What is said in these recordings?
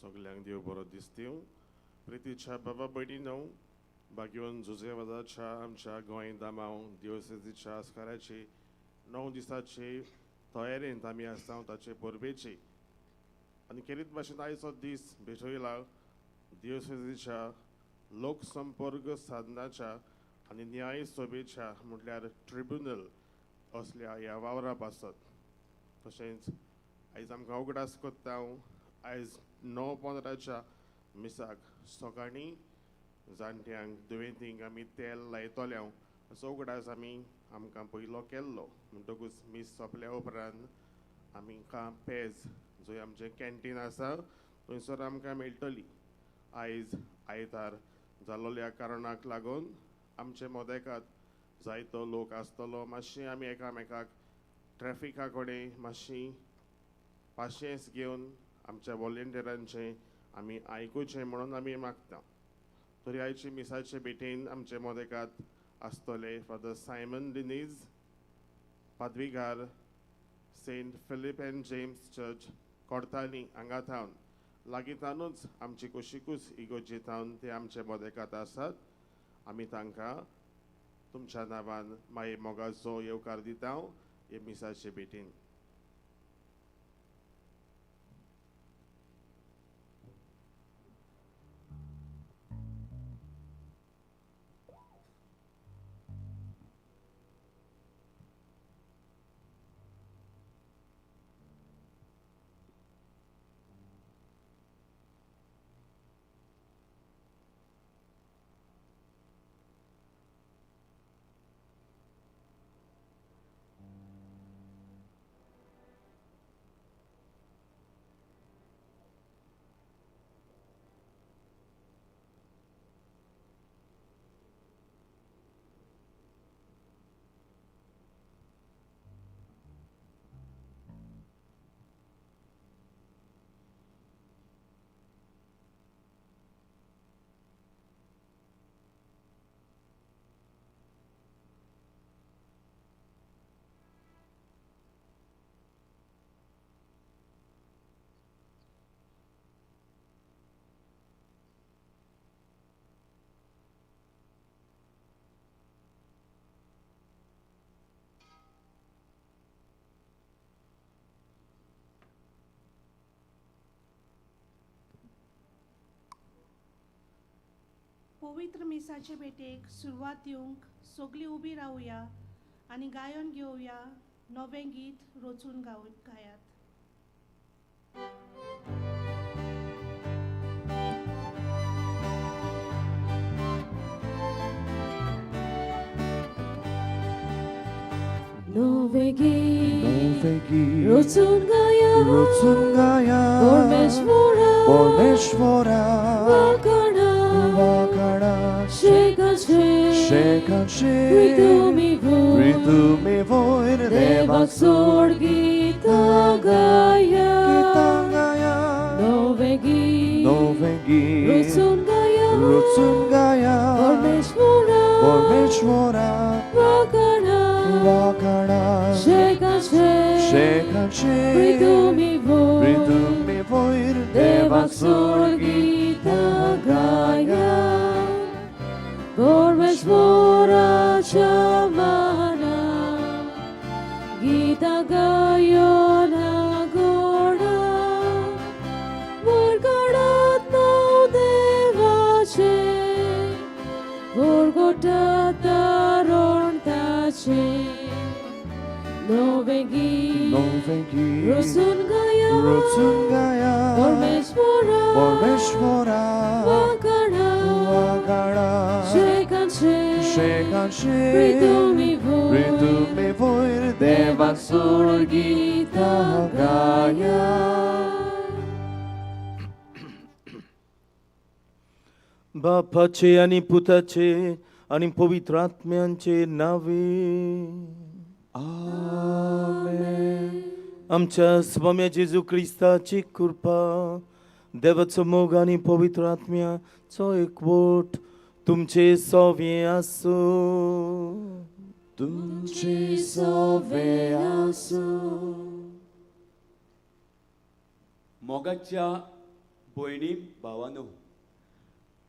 सगळ्यांक देव बरो दीस दिवं. प्रितीच्या बाबा भयणीनो, बागेवन जुजेवादाच्या आमच्या गोंय दामांव दिवसेजीच्या आस्काराची 9 दिसाची तयारेंत आमी आसता ताचे परबेची. आनी खेरीत भाशेन आयचो दीस भेटयला दिवसेजीच्या लोकसंपर्क साधनाच्या आनी न्याय सभेच्या म्हटल्यार ट्रिब्युनल असल्या ह्या वावरां आसत. तशेंच आयज आमकां उगडास कोत्ता आयज 9:15 मिसाक सकाळीं जाणट्यांक दुयेंतींक आमी तेल लायतले असो उगडास आमकां पयलो केल्लो. म्हणटकूच मीस सोंपल्या उपरांत आमकां पेज जंय आमचें कॅन्टीन आसा थंयसर आमकां मेळटली. आयज आयतार जाल्ल्या कारणाक लागून आमचे मोदेकात जायतो लोक आसतलो. मातशें आमी एकामेकाक ट्रॅफिका कडेन मातशी पाशेंस घेवन आमच्या वॉलंटियरांचें आमी आयकुचें म्हणून आमी मागता. तरी आयचे मिसाचे भेटेन आमचे मोदेकात आसतले फादर सायमन डिनीज, पाद्रीगार saint Philip and James church कोर्तानी हांगा थावन लागींतानूच आमची कुशिकूच इगोर्जे थावन ते आमचे मोदेकात आसात. आमी तांकां तुमच्या नांवान माये मोगाचो येवकार दिता हे मिसाचे भेटेन. पवित्र मिसाचे भेटेक सुरवात दिवंक सगळीं उबी रावया आनी गायन घेवया. नवें गीत रचून गायात. Nove git rocun gaya Bormeshvora vakana Shekan Ritumi voir Devak sor gita gaya Nove git rocun gaya Bormeshvora vakana Shekan Ritumi voir Devak sor gita gaya Bormeshvora chamana Gita gayona goda Morgadat nau devache Vorgotat taron tache Nove git rocun gaya Bormeshvora vakana Shekan Ritumi voir Devak sor gita gaya. बापाचे आणि पुताचे आणि पवित्र आत्म्यांचे नावे आमेन. आमच्या स्वाम्या जेजू ख्रिस्ताची कृपा देवाचो मोग आणि पवित्र आत्म्याचो एकवट तुमचे सोवे आसो. तुमचे सोवे आसो. मोगाच्या भयणी भावांनो,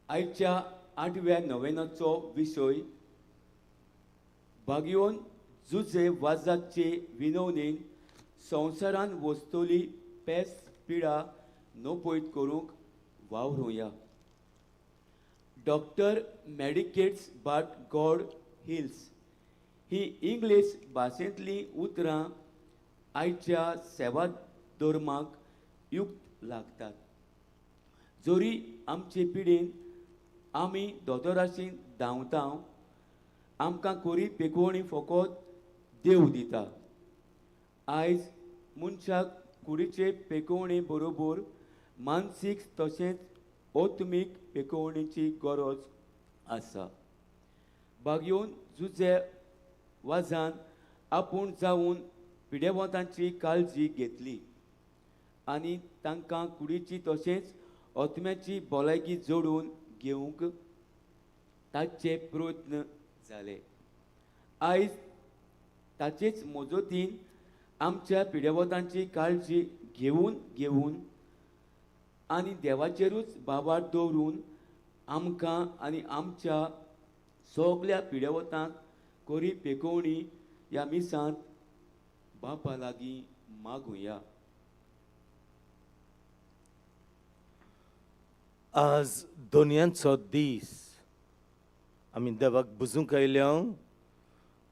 आयच्या 8व्या नोवेनाचो विशय भाग्योन जुजे वाजाचे विनवणेन संवसारान वस्तोली पेस्त पिडा नोपयत करूंक वावरूया. Doctor medicates but God heals ही इंग्लीश भाशेंतली उतरां आयच्या सेवा धर्माक युक्त लागतात. जोरी आमचे पिडेन आमी दोतोराशीं धांवता, आमकां कोरी पेकोवणी फकत देव दिता. आयज मनशाक कुडीचे पेकोवणे बरोबर मानसीक तशेंच आत्मीक पेकोवणेची गरज आसा. भाग्योन जुजे वाजान आपूण जावन पिडेवतांची काळजी घेतली आनी तांकां कुडीची तशेंच आत्म्याची भलायकी जोडून घेवंक ताचे प्रयत्न जाले. आयज ताचेच मजतीन आमच्या पिडेवतांची काळजी घेवन आनी देवाचेरूच बाबार दवरून आमकां आनी आमच्या सगल्या पिडेवतांक कोरी पेकोवणी ह्या मिसांत बापा लागीं मागुया. आज दोनयांचो दीस आमी देवाक बुजूंक आयल्या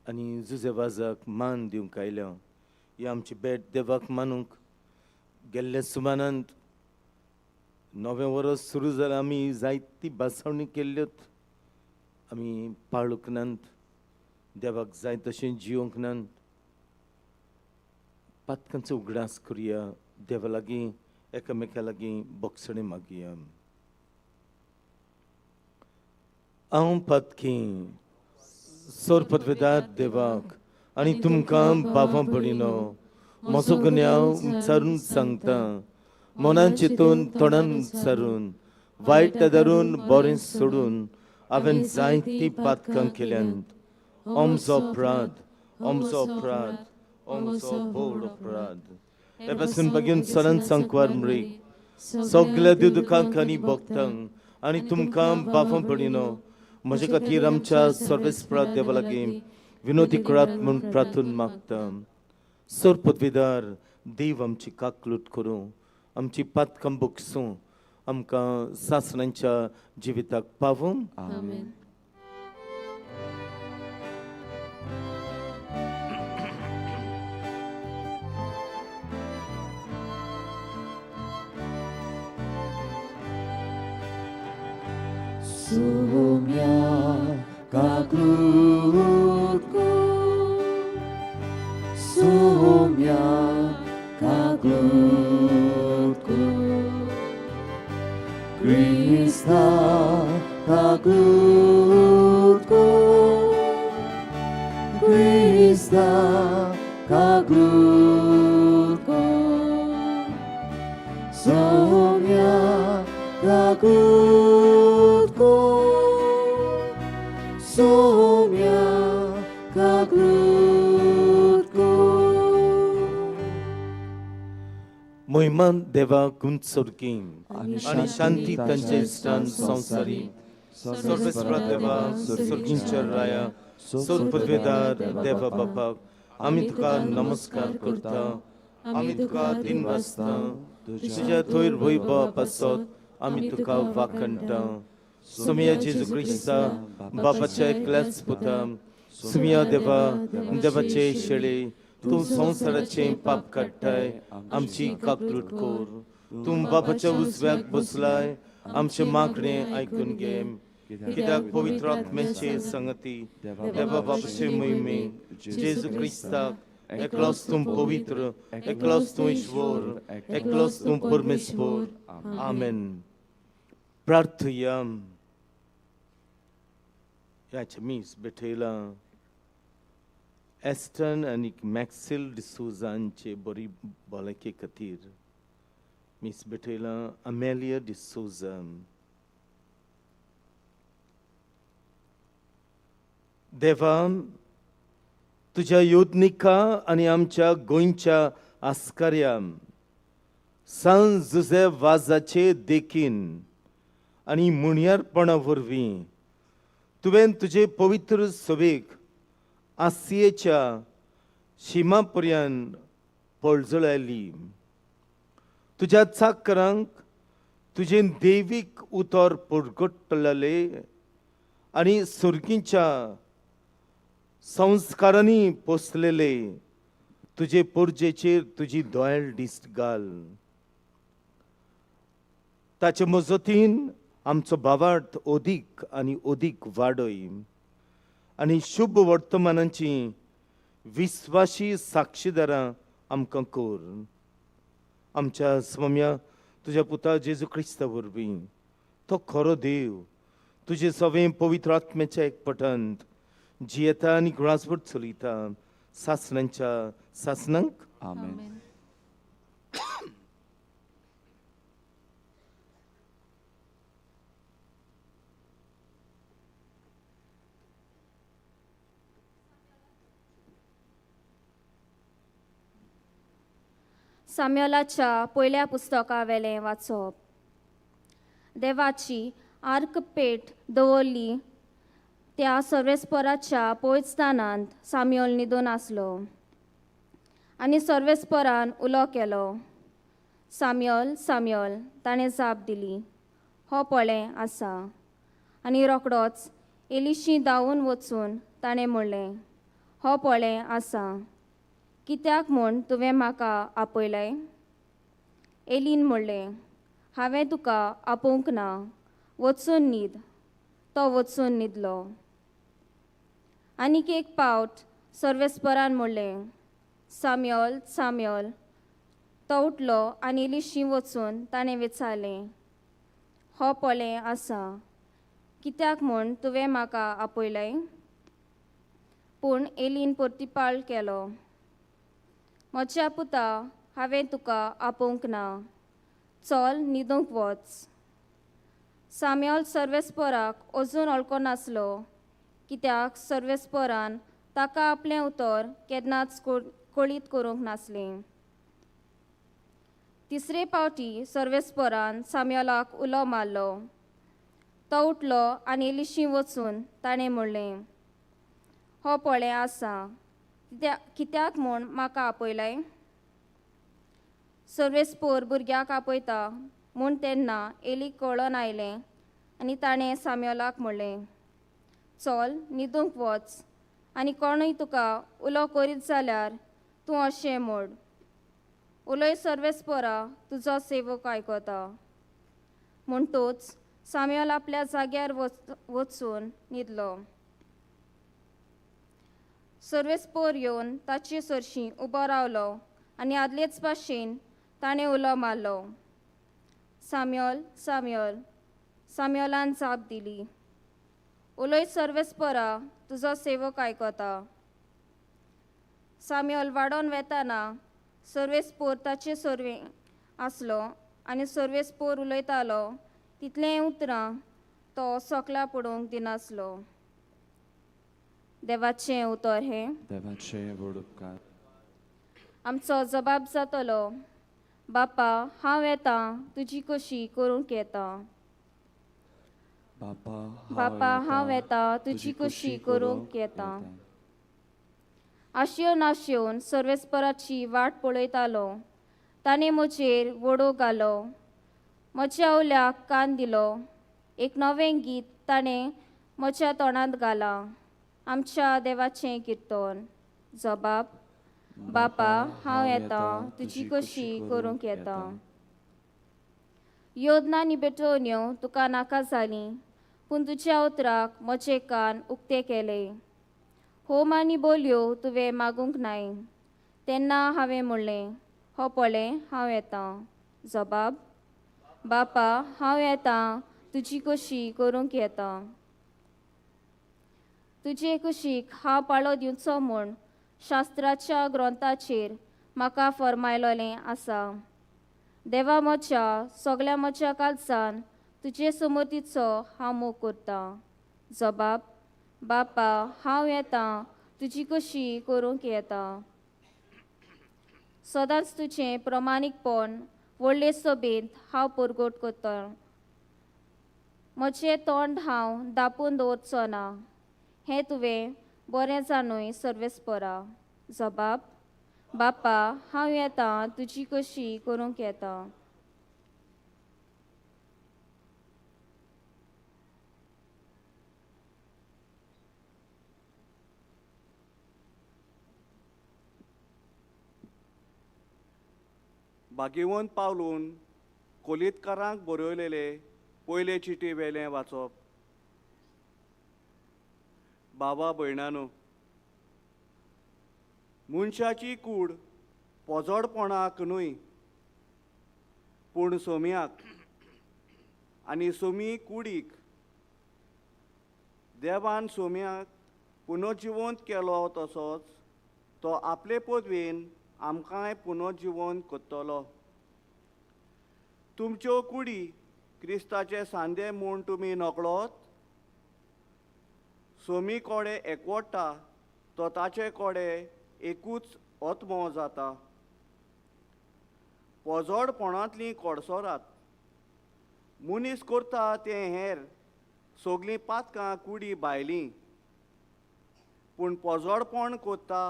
आनी जुजे वाजाक मान दिवंक आयल्या. ही आमची भेट देवाक मानूंक गेल्ले सुमारांत 9वें वर्स सुरू जालां. आमी जायती बासावणी केल्ल्योत. आमी पाळूंक नात, देवाक जाय तशें जिवंक नात. पातकांचो उगडास करुया, देवा लागीं एकामेका लागीं बोगसणे मागुया. हांव पातकी सोर पदवेदार देवाक आनी तुमकां बाबा भयणीनो, म्हजो गुन्यांव उच्चारून सांगता. मनान चिंतून तोंडान उच्चारून वायट धरून बरें सोडून हांवें जायतीं पातकां केल्यांत. आमचो अपराध, आमचो अपराध, आमचो व्हड अपराध. हे पासून बेगीन सरान सांकवार मरीक सगल्या दुदकांक आनी भक्तांक आनी तुमकां बाबा भयणीनो, म्हजे खातीर आमच्या सर्वेस्परा देवा लागीं विनोदी करात म्हूण प्रार्थून मागता. सोर पदवीदार देव आमची काकलूट करूं, आमची पातकां बोगसूं, आमकां सासणांच्या जिविताक पावूं. आमेन. Sumia kaglutku, sumia kaglutku, Krista kaglutku, Krista kaglutku, sumia kaglutku, sumia kaglutku. Moiman देवा कुंचोरकीं आनी शांती तांचे इश्टान संवसारी. सर्वेस्परा देवा, सर्गींच्या राया, सोर पदवेदार देवा बापाक आमी तुका नमस्कार करता. आमी तुका दिन वाजता. तुज्या थंय वैभव पासत आमी तुका वाखणटा. सुमिया जेजू क्रिस्ता बापाच्या एकल्याच पुता, सुमिया देवा, देवाचे शेळे, तूं संवसाराचे पाप काडटाय, आमची काकलूट कोर. तूं बापाच्या उजव्याक बसलाय, आमचे मागणें आयकून घे. कित्याक पवित्र आत्म्याचे संगती, देवा बापाचे मोहिमेक, जेजू क्रिस्ताक एकलोच तूं पवित्र, एकलोच तूं ईश्वर, एकलोच तूं परमेश्वर. आमेन. प्रार्थया. ह्याचे मीस बेठयला एस्टन आनी मॅक्सिल डिसोजांचे बरी भलायके खातीर. मीस बेठयला अमेलिया डिसोजा. देवा, तुज्या योदनिका आनी आमच्या गोंयच्या आस्कार्या सान जुजे वाजाचे देखीन आनी मुणयारपणा वरवीं तुवें तुजे पवित्र सभेक आसियेच्या शिमा पर्यंत पळजळायली. तुज्या चाकरांक तुजे देवीक उतर परगटलेले आनी सुर्गीच्या संस्कारांनी पोसलेले तुजे पोरजेचेर तुजी दोळ्याळ दिश्ट घाल. ताचे मजतीन आमचो भावार्थ ओदीक आनी ओदीक वाडय आनी शुभ वर्तमानाची विस्वाशी साक्षीदारां आमकां कोर. आमच्या स्वाम्या तुज्या पुता जेजू क्रिस्ता वरवीं तो खरो देव तुजे सवें पवित्र आत्म्याच्या एकपटांत जियेता आनी ग्रासभर चलयता सासणांच्या सासणांक. आमेन. साम्युएलाच्या पयल्या पुस्तका वेलें वाचप. देवाची आर्क पेट दवरली त्या सर्वेस्पराच्या पयस्थानांत साम्युएल न्हिदून आसलो आनी सर्वेस्परान उलो केलो, साम्युएल साम्युएल. ताणें जाप दिली, हो पळय आसा. आनी रोखडोच एलिशी धांवून वचून ताणें म्हणलें, हो पळय आसा. कित्याक म्हूण तुवें म्हाका आपयलें? एलीन म्हणलें, हांवें तुका आपोवंक ना, वचून न्हीद. तो वचून न्हिदलो. आनीक एक पावट सर्वेस्परान म्हणलें, साम्युएल साम्युएल. तो उठलो आनी एलिशी वचून ताणें विचारलें, हो पळय आसा. कित्याक म्हूण तुवें म्हाका आपयलें? पूण एलीन परतिपाळ केलो, म्हज्या पुता, हांवें तुका आपोवंक ना. चल न्हिदूंक वच. साम्युएल सर्वेस्पराक अजून वळखो नासलो, कित्याक सर्वेस्परान ताका आपलें उतर केन्नाच कळीत करूंक नासलें. तिसरे फावटी सर्वेस्परान साम्युएलाक उलो मारलो. तो उठलो आनी एलिशी वचून ताणें म्हणलें, हो पळय आसा. कित्याक म्हूण म्हाका आपयलें? सर्वेस्पोर भुरग्याक आपयता म्हूण तेन्ना एलीक कळोन आयलें आनी ताणें साम्युएलाक म्हणलें, चल न्हिदूंक वच. आनी कोणूय तुका उलो करीत जाल्यार तूं अशें म्हण, उलय सर्वेस्पोरा, तुजो सेवक आयकता. म्हणटूच साम्युएल आपल्या जाग्यार वचून न्हिदलो. सर्वेस्पोर येवन ताचे सरशीं उबो रावलो आनी आदलेच भाशेन ताणें उलो मारलो, साम्युएल साम्युएल. साम्युएलान जाप दिली, उलय सर्वेस्पोरा, तुजो सेवक आयकता. साम्युएल वाडोवन वेताना सर्वेस्पोर ताचे सर्वें आसलो आनी सर्वेस्पोर उलयतालो तितलें उतरां तो सोकला पडूंक दिनासलो. देवाचें उतर हें. देवाचे व्हड उपकार. आमचो जबाब जातलो, बापा हांव येतां, तुजी कशी करूंक येता. बापा हांव येतां, तुजी कशी करूंक येता. आशेवन आशेवन सर्वेस्पराची वाट पळयतालो. ताणें म्हजेर वडो घालो, म्हज्या उल्याक कान दिलो. एक नवें गीत ताणें म्हज्या तोंडांत घालां, आमच्या देवाचें किर्तन. जबाब, बापा हांव येतां, तुजी कशी करूंक येता. योजना आनी बेटोन्यो तुका नाका जालीं, पूण तुज्या उतराक म्हजे कान उक्ते केले. होम आनी बोलयो तुवें मागूंक नाय. तेन्ना हांवें म्हणलें, हो पळय हांव येतां. जबाब, बापा हांव येतां, तुजी कशी करूंक येता. तुजे कुशीक हांव पाळो दिवचो म्हूण शास्त्राच्या ग्रंथाचेर म्हाका फरमायलोलें आसा. देवा म्हज्या सगळ्या म्हज्या काळजान तुजे समतीचो हांव मोग करतां. जबाब, बापा हांव येतां, तुजी कशी करूंक येता. सदांच तुजें प्रमाणीकपण व्हडले सोबीत हांव परगोट करतलो. म्हजें तोंड हांव दापून दवरचो ना. हें तुवें बरें जाणूय सर्वेस्परा. जबाब: बापा, हांव येतां, तुजी कशी करूंक येता. भाग्यवंत पावलून कोलीतकारांक बरयलेले पयले चिटी वेलें वाचप. बाबा भयणानो, मनशाची कूड पोजोडपणाक न्हय, पूण सोम्याक, आनी सोमी कुडीक. देवान सोम्याक पुनर्जिवंत केलो तसोच तो आपले पदवेन आमकांय पुनर्जिवंत करतलो. तुमच्यो कुडी क्रिस्ताचे सांदे म्हूण तुमी नकळोत. सोमी कोडे एकवटा तो ताचे कोडे एकूच ओतमो जाता. पोजोडपणांतलीं कोडसोरात मनीस करता तें हेर सगलीं पातकां कुडी भायलीं, पूण पोजोडपण कोत्ता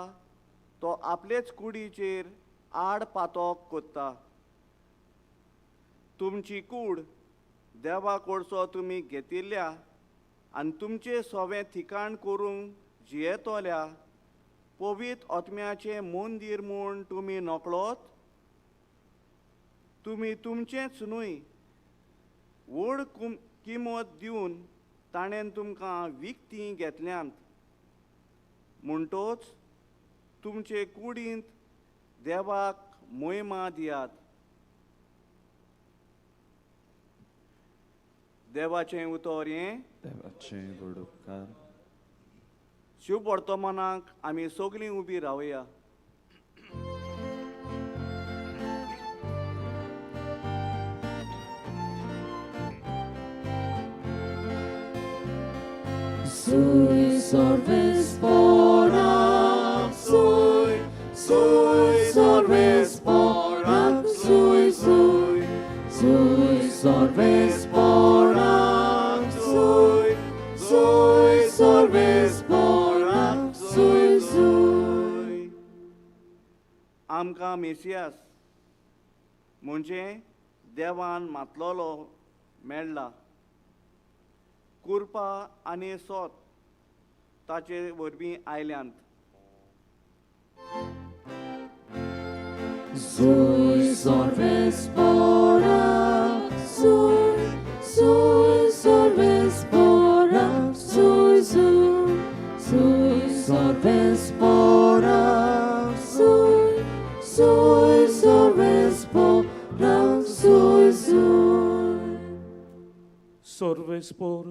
तो आपलेच कुडीचेर आड पातोक कोत्ता. तुमची कूड देवा कडचो तुमी घेतिल्ल्या आनी तुमचें सोवें ठिकाण करूंक जियेतोल्या पवित्र आत्म्याचें मंदीर म्हूण तुमी नकळोत. तुमी तुमचेंच न्हय, व्हड किंमत दिवन ताणें तुमकां विकतीं घेतल्यांत. म्हणटोच तुमचे कुडींत देवाक महिमा दियात. देवाचें उतर हें. देवाचें व्हड उपकार. शुभ वर्तमानाक आमी सगलीं उबीं रावया. Sui sorves porak, sui, sui sorves porak, sui, sui, sui sorves porak, sui, sui sorves porak, sui, sui. आमकां मेसियास म्हणजे देवान मातलोलो मेळ्ळा. कुरपा आनी सोत ताचे वरवीं आयल्यांत. Sui sorves porak, sui, sui sorves porak, sui, sui, sui sorves porak, sui, sui sorves porak, sui, sui. Sorvespor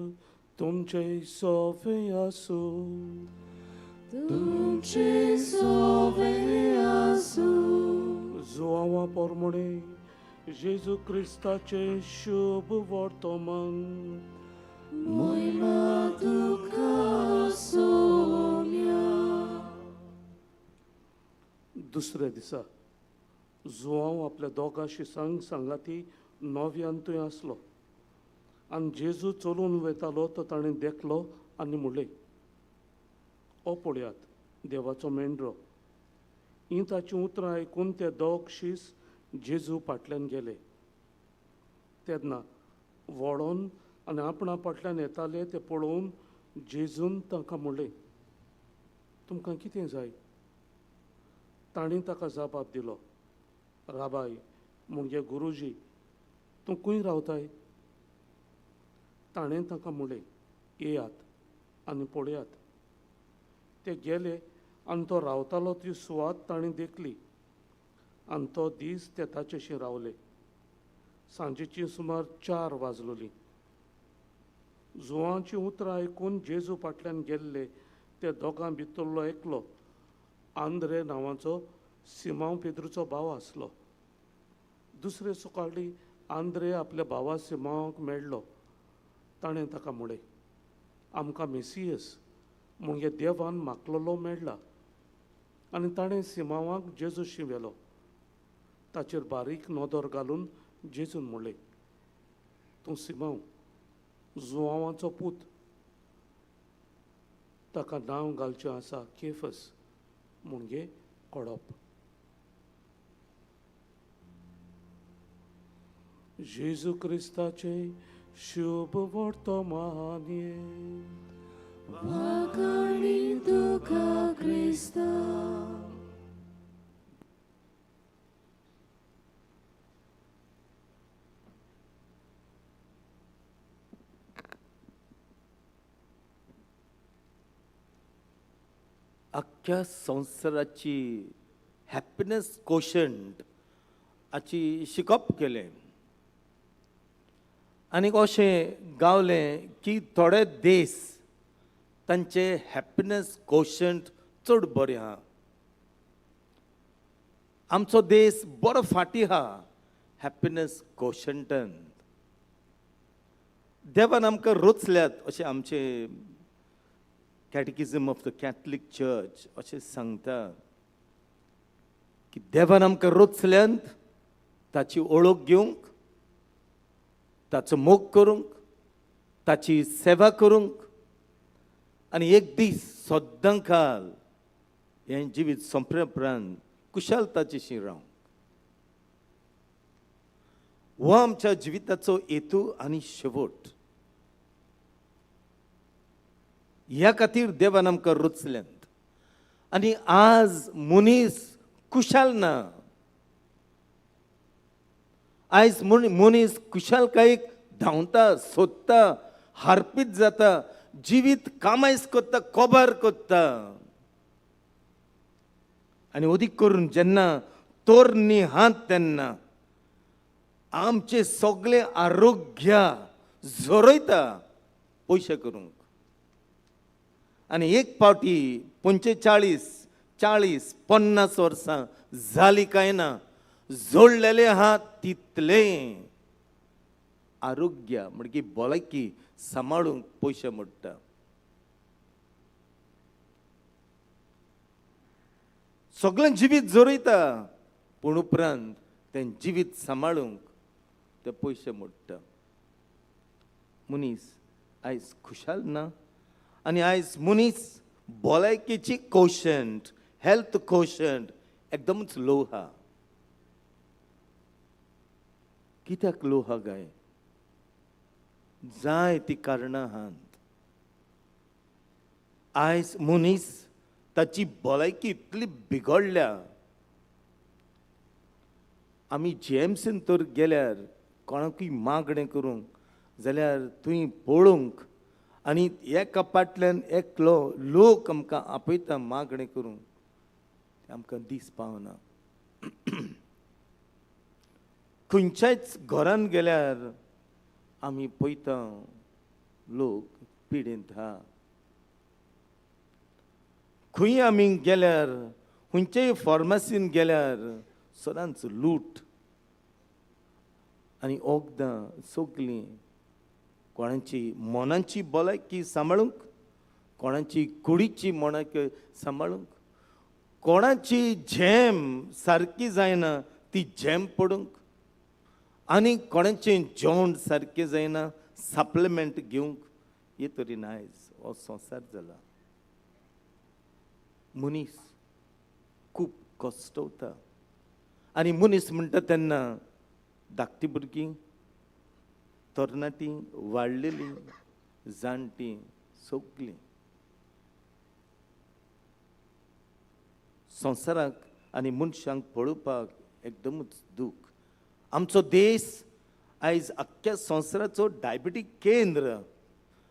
तुमचे सोवे आसू. Tuce sove asu, जुआवा पोरमणे जेजू क्रिस्ताचे शुभ वर्तमान. moima tuka somia. दुसऱ्या दिसा जुआंव आपल्या दोगा शिसांक सांगाती नोव्यान आसलो आनी जेजू चलून वयतालो तो ताणें देखलो आनी म्हणलें, ओ पळयात देवाचो मेंढरो. ही ताची उतरां आयकून ते दोग शीस जेजू फाटल्यान गेले. तेन्ना वळोन आनी आपणा फाटल्यान येताले ते पळोवन जेजून तांकां म्हणलें, तुमकां कितें जाय? तांणी ताका जबाब दिलो, राबाय म्हणजे गुरुजी, तूं खंय रावताय? ताणें तांकां म्हणलें, येयात आनी पळयात. ते गेले आनी तो रावतालो ती सुवात ताणीं देखली आनी तो दीस ते ताचेशी रावले. सांजेची सुमार 4 वाजलोलीं. जुवांची उतरां आयकून जेजू फाटल्यान गेल्ले ते दोगां भितरलो एकलो आंद्रे नांवाचो सिमांव पेद्रूचो भाव आसलो. दुसरे सकाळी आंद्रे आपल्या भावा सिमांवाक मेळ्ळो. ताणें ताका म्हणलें, आमकां मेसियस म्हणजे देवान मागलोलो मेळ्ळा. आनी ताणें सिमांवाक जेजूशी व्हेलो. ताचेर बारीक नदर घालून जेजून म्हणलें, तूं सिमांव, जुआंवाचो पूत. ताका नांव घालचें आसा केफस, म्हणजे कडप. जेजू क्रिस्ताचे शुभ वर्तमान वागणी तुका क्रिस्ता. अख्ख्या संवसाराची हॅपिनेस कोशंट हाची शिकप केलें. आनीक अशें गावलें की थोडे देश तांचे हॅपिनेस कोशंट चड बरें आहा. आमचो देश बरो फाटी आहा हॅपिनेस कोशंटान. देवान आमकां रोचल्यात अशें आमचे कॅटेकिझम ऑफ द कॅथलीक चर्च अशें सांगता की देवान आमकां रोचल्यांत ताची ओळख घेवंक, ताचो मोग करूंक, ताची सेवा करूंक आनी एक दीस सोद्दां काल हें जिवीत सोंपले उपरांत कुशलताचेशी रावंक. हो आमच्या जिविताचो हेतू आनी शेवट. ह्या खातीर देवान आमकां रुचल्यांत. आनी आज मनीस कुशाल ना. आयज मनीस कुशालकायेक धांवता, सोदता, हारपीत जाता, जिवीत कामायज कोत्ता, कोबार कोत्ता. आनी अदीक करून जेन्ना तोरणी हात तेन्ना आमचे सगळे आरोग्य झोरयता पयशे करूंक. आनी एक फावटी 45, 40, 50 वर्सां जाली काय ना, जोडलेले आहात तितले आरोग्य म्हणजे भलायकी सांबाळूंक पयशे मोडटा. सगळें जिवीत जोरयता पूण उपरांत तें जिवीत सांबाळूंक ते पयशे मोडटा. मनीस आयज खुशाल ना. आनी आयज मनीस भलायकेची कोशंट, हेल्थ कोशंट एकदमच लो आहा. कित्याक लो आहा गाय? जाय ती कारणां आहात. आयज मनीस ताची भलायकी इतली बिगडल्या. आमी जीएमसीन तर गेल्यार कोणाकूय मागणें करूंक जाल्यार थंय पळोवंक आनी एका फाटल्यान एकलो लोक आमकां आपयता मागणें करूंक, आमकां दीस पावना. खंयच्याच घरान गेल्यार आमी पळयता लोक पिडेंत आहा. खंय आमी गेल्यार, खंयच्याय फार्मासीन गेल्यार सदांच लूट. आनी वखदां सगलीं कोणाची मनाची भलायकी सांबाळूंक, कोणाची कुडीची मनाकी सांबाळूंक, कोणाची झेम सारकी जायना ती झेम पडूंक, आनी कोणाचें जेवण सारकें जायना सप्लिमेंट घेवंक. हे तरेन आयज हो संवसार जाला. मनीस खूब कश्टवता. आनी मनीस म्हणटा तेन्ना धाकटी भुरगीं, तरणाटीं, वाडलेलीं, जाणटीं सगलीं. संवसाराक आनी मनशांक पळोवपाक एकदमच दूख. आमचो देश आयज अख्ख्या संवसाराचो डायबिटीक केंद्र.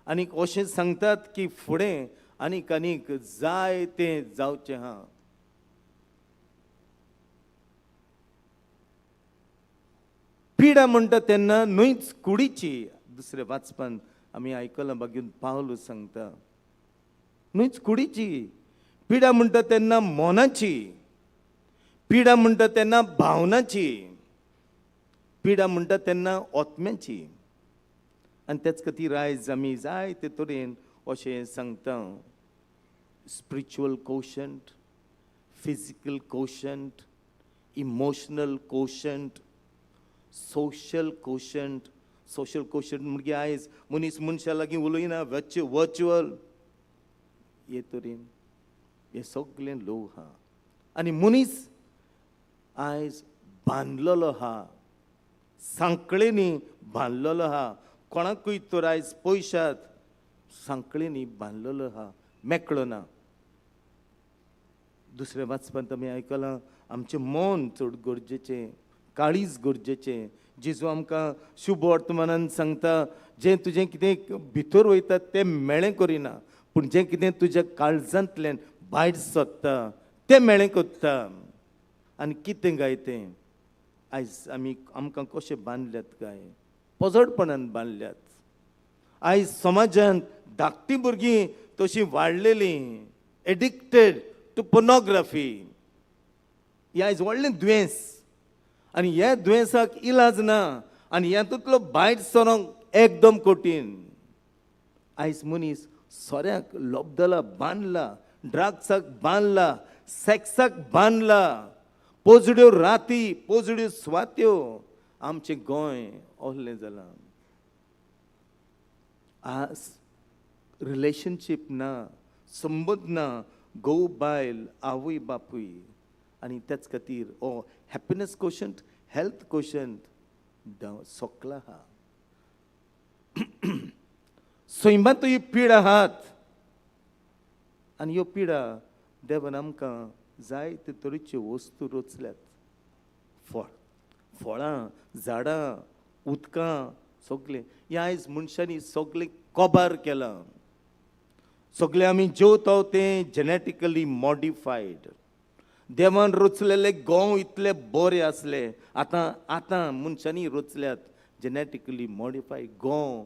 आनीक अशें सांगतात की फुडें आनीक आनीक जाय तें जावचें आहा. पिडा म्हणटा तेन्ना न्हयच कुडीची. दुसऱ्या वाचपान आमी आयकलां बागेन पावलो सांगता न्हयच कुडीची. पिडा म्हणटा तेन्ना मोनाची. पिडा म्हणटा तेन्ना भावनाची. पिडा म्हणटा तेन्ना ओतम्याची. आनी तेच खातीर आयज आमी जाय ते तरेन अशें सांगता spiritual quotient, physical quotient, emotional quotient, social quotient म्हणजे आयज मनीस मनशा लागीं उलयना, वर्च्युअल हे तरेन हे सगळें लोक आहा. आनी मनीस आयज बांदलेलो आहा, सांकळेनी बांदलेलो आहा. कोणाकूय तर आयज पयशात सांकळेनी बांदलेलो आहा, मेकळो ना. दुसऱ्या वाचपांत आमी आयकलां आमचें मौन चड गरजेचें, काळीज गरजेचें. जेजू आमकां शुभ वर्तमानान सांगता, जें तुजें कितें भितर वयता तें मेळ्ळें करिना, पूण जें कितें तुज्या काळजांतल्यान भायर सरता तें मेळ्ळें करता. आनी कितें गाय तें आयज आमकां कशें बांदल्यात काय, पोजडपणान बांदल्यात. आयज समाजांत धाकटीं भुरगीं तशीं वाडलेलीं, एडिक्टेड टू पोर्नोग्राफी. हें आयज व्हडलें दुयेंस आनी ह्या दुयेंसाक इलाज ना आनी ह्यातूंतलो भायर सरोंक एकदम कठीण. आयज मनीस सोऱ्याक लोबदला बांदला, ड्रग्साक बांदला, सेक्साक बांदला, पोजड्यो राती, पोजड्यो स्वात्यो. आमचें गोंय ओहलें जालां. आज रिलेशनशीप ना, संबंद ना, घोव बायल, आवय बापूय. आनी त्याच खातीर हो हॅपिनस कोशंट, हेल्थ कोशंट सोंकला आहा. सैमातूय पीड आहात आनी ह्यो पिडा देवान आमकां जायते तरेच्यो वस्तू रचल्यात. फळां, झाडां, उदकां सगळें हें आयज मनशांनी सगळें कोबार केलां. सगळें आमी जेवता तें जेनेटिकली मॉडिफायड. देवान रचलेले गोंव इतले बरे आसले, आतां मनशांनी रचल्यात जेनेटिकली मॉडिफायड गोंव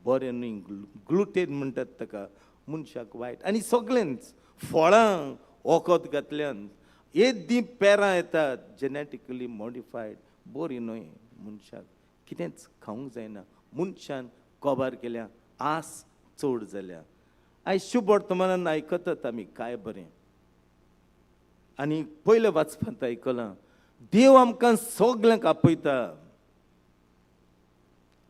बरें न्ही. ग्लुटेन म्हणटात ताका, मनशाक वायट. आनी सगळेंच फळां वखद घातल्यान येदी पेरां येतात जेनेटिकली मॉडिफायड, बरी न्हय. मनशाक कितेंच खावंक जायना. मनशान कोबार केल्या, आस चड जाल्या. आयज शुभ वर्तमानान आयकतात आमी काय बरें. आनी पयले वाचपांत आयकलां, देव आमकां सगळ्यांक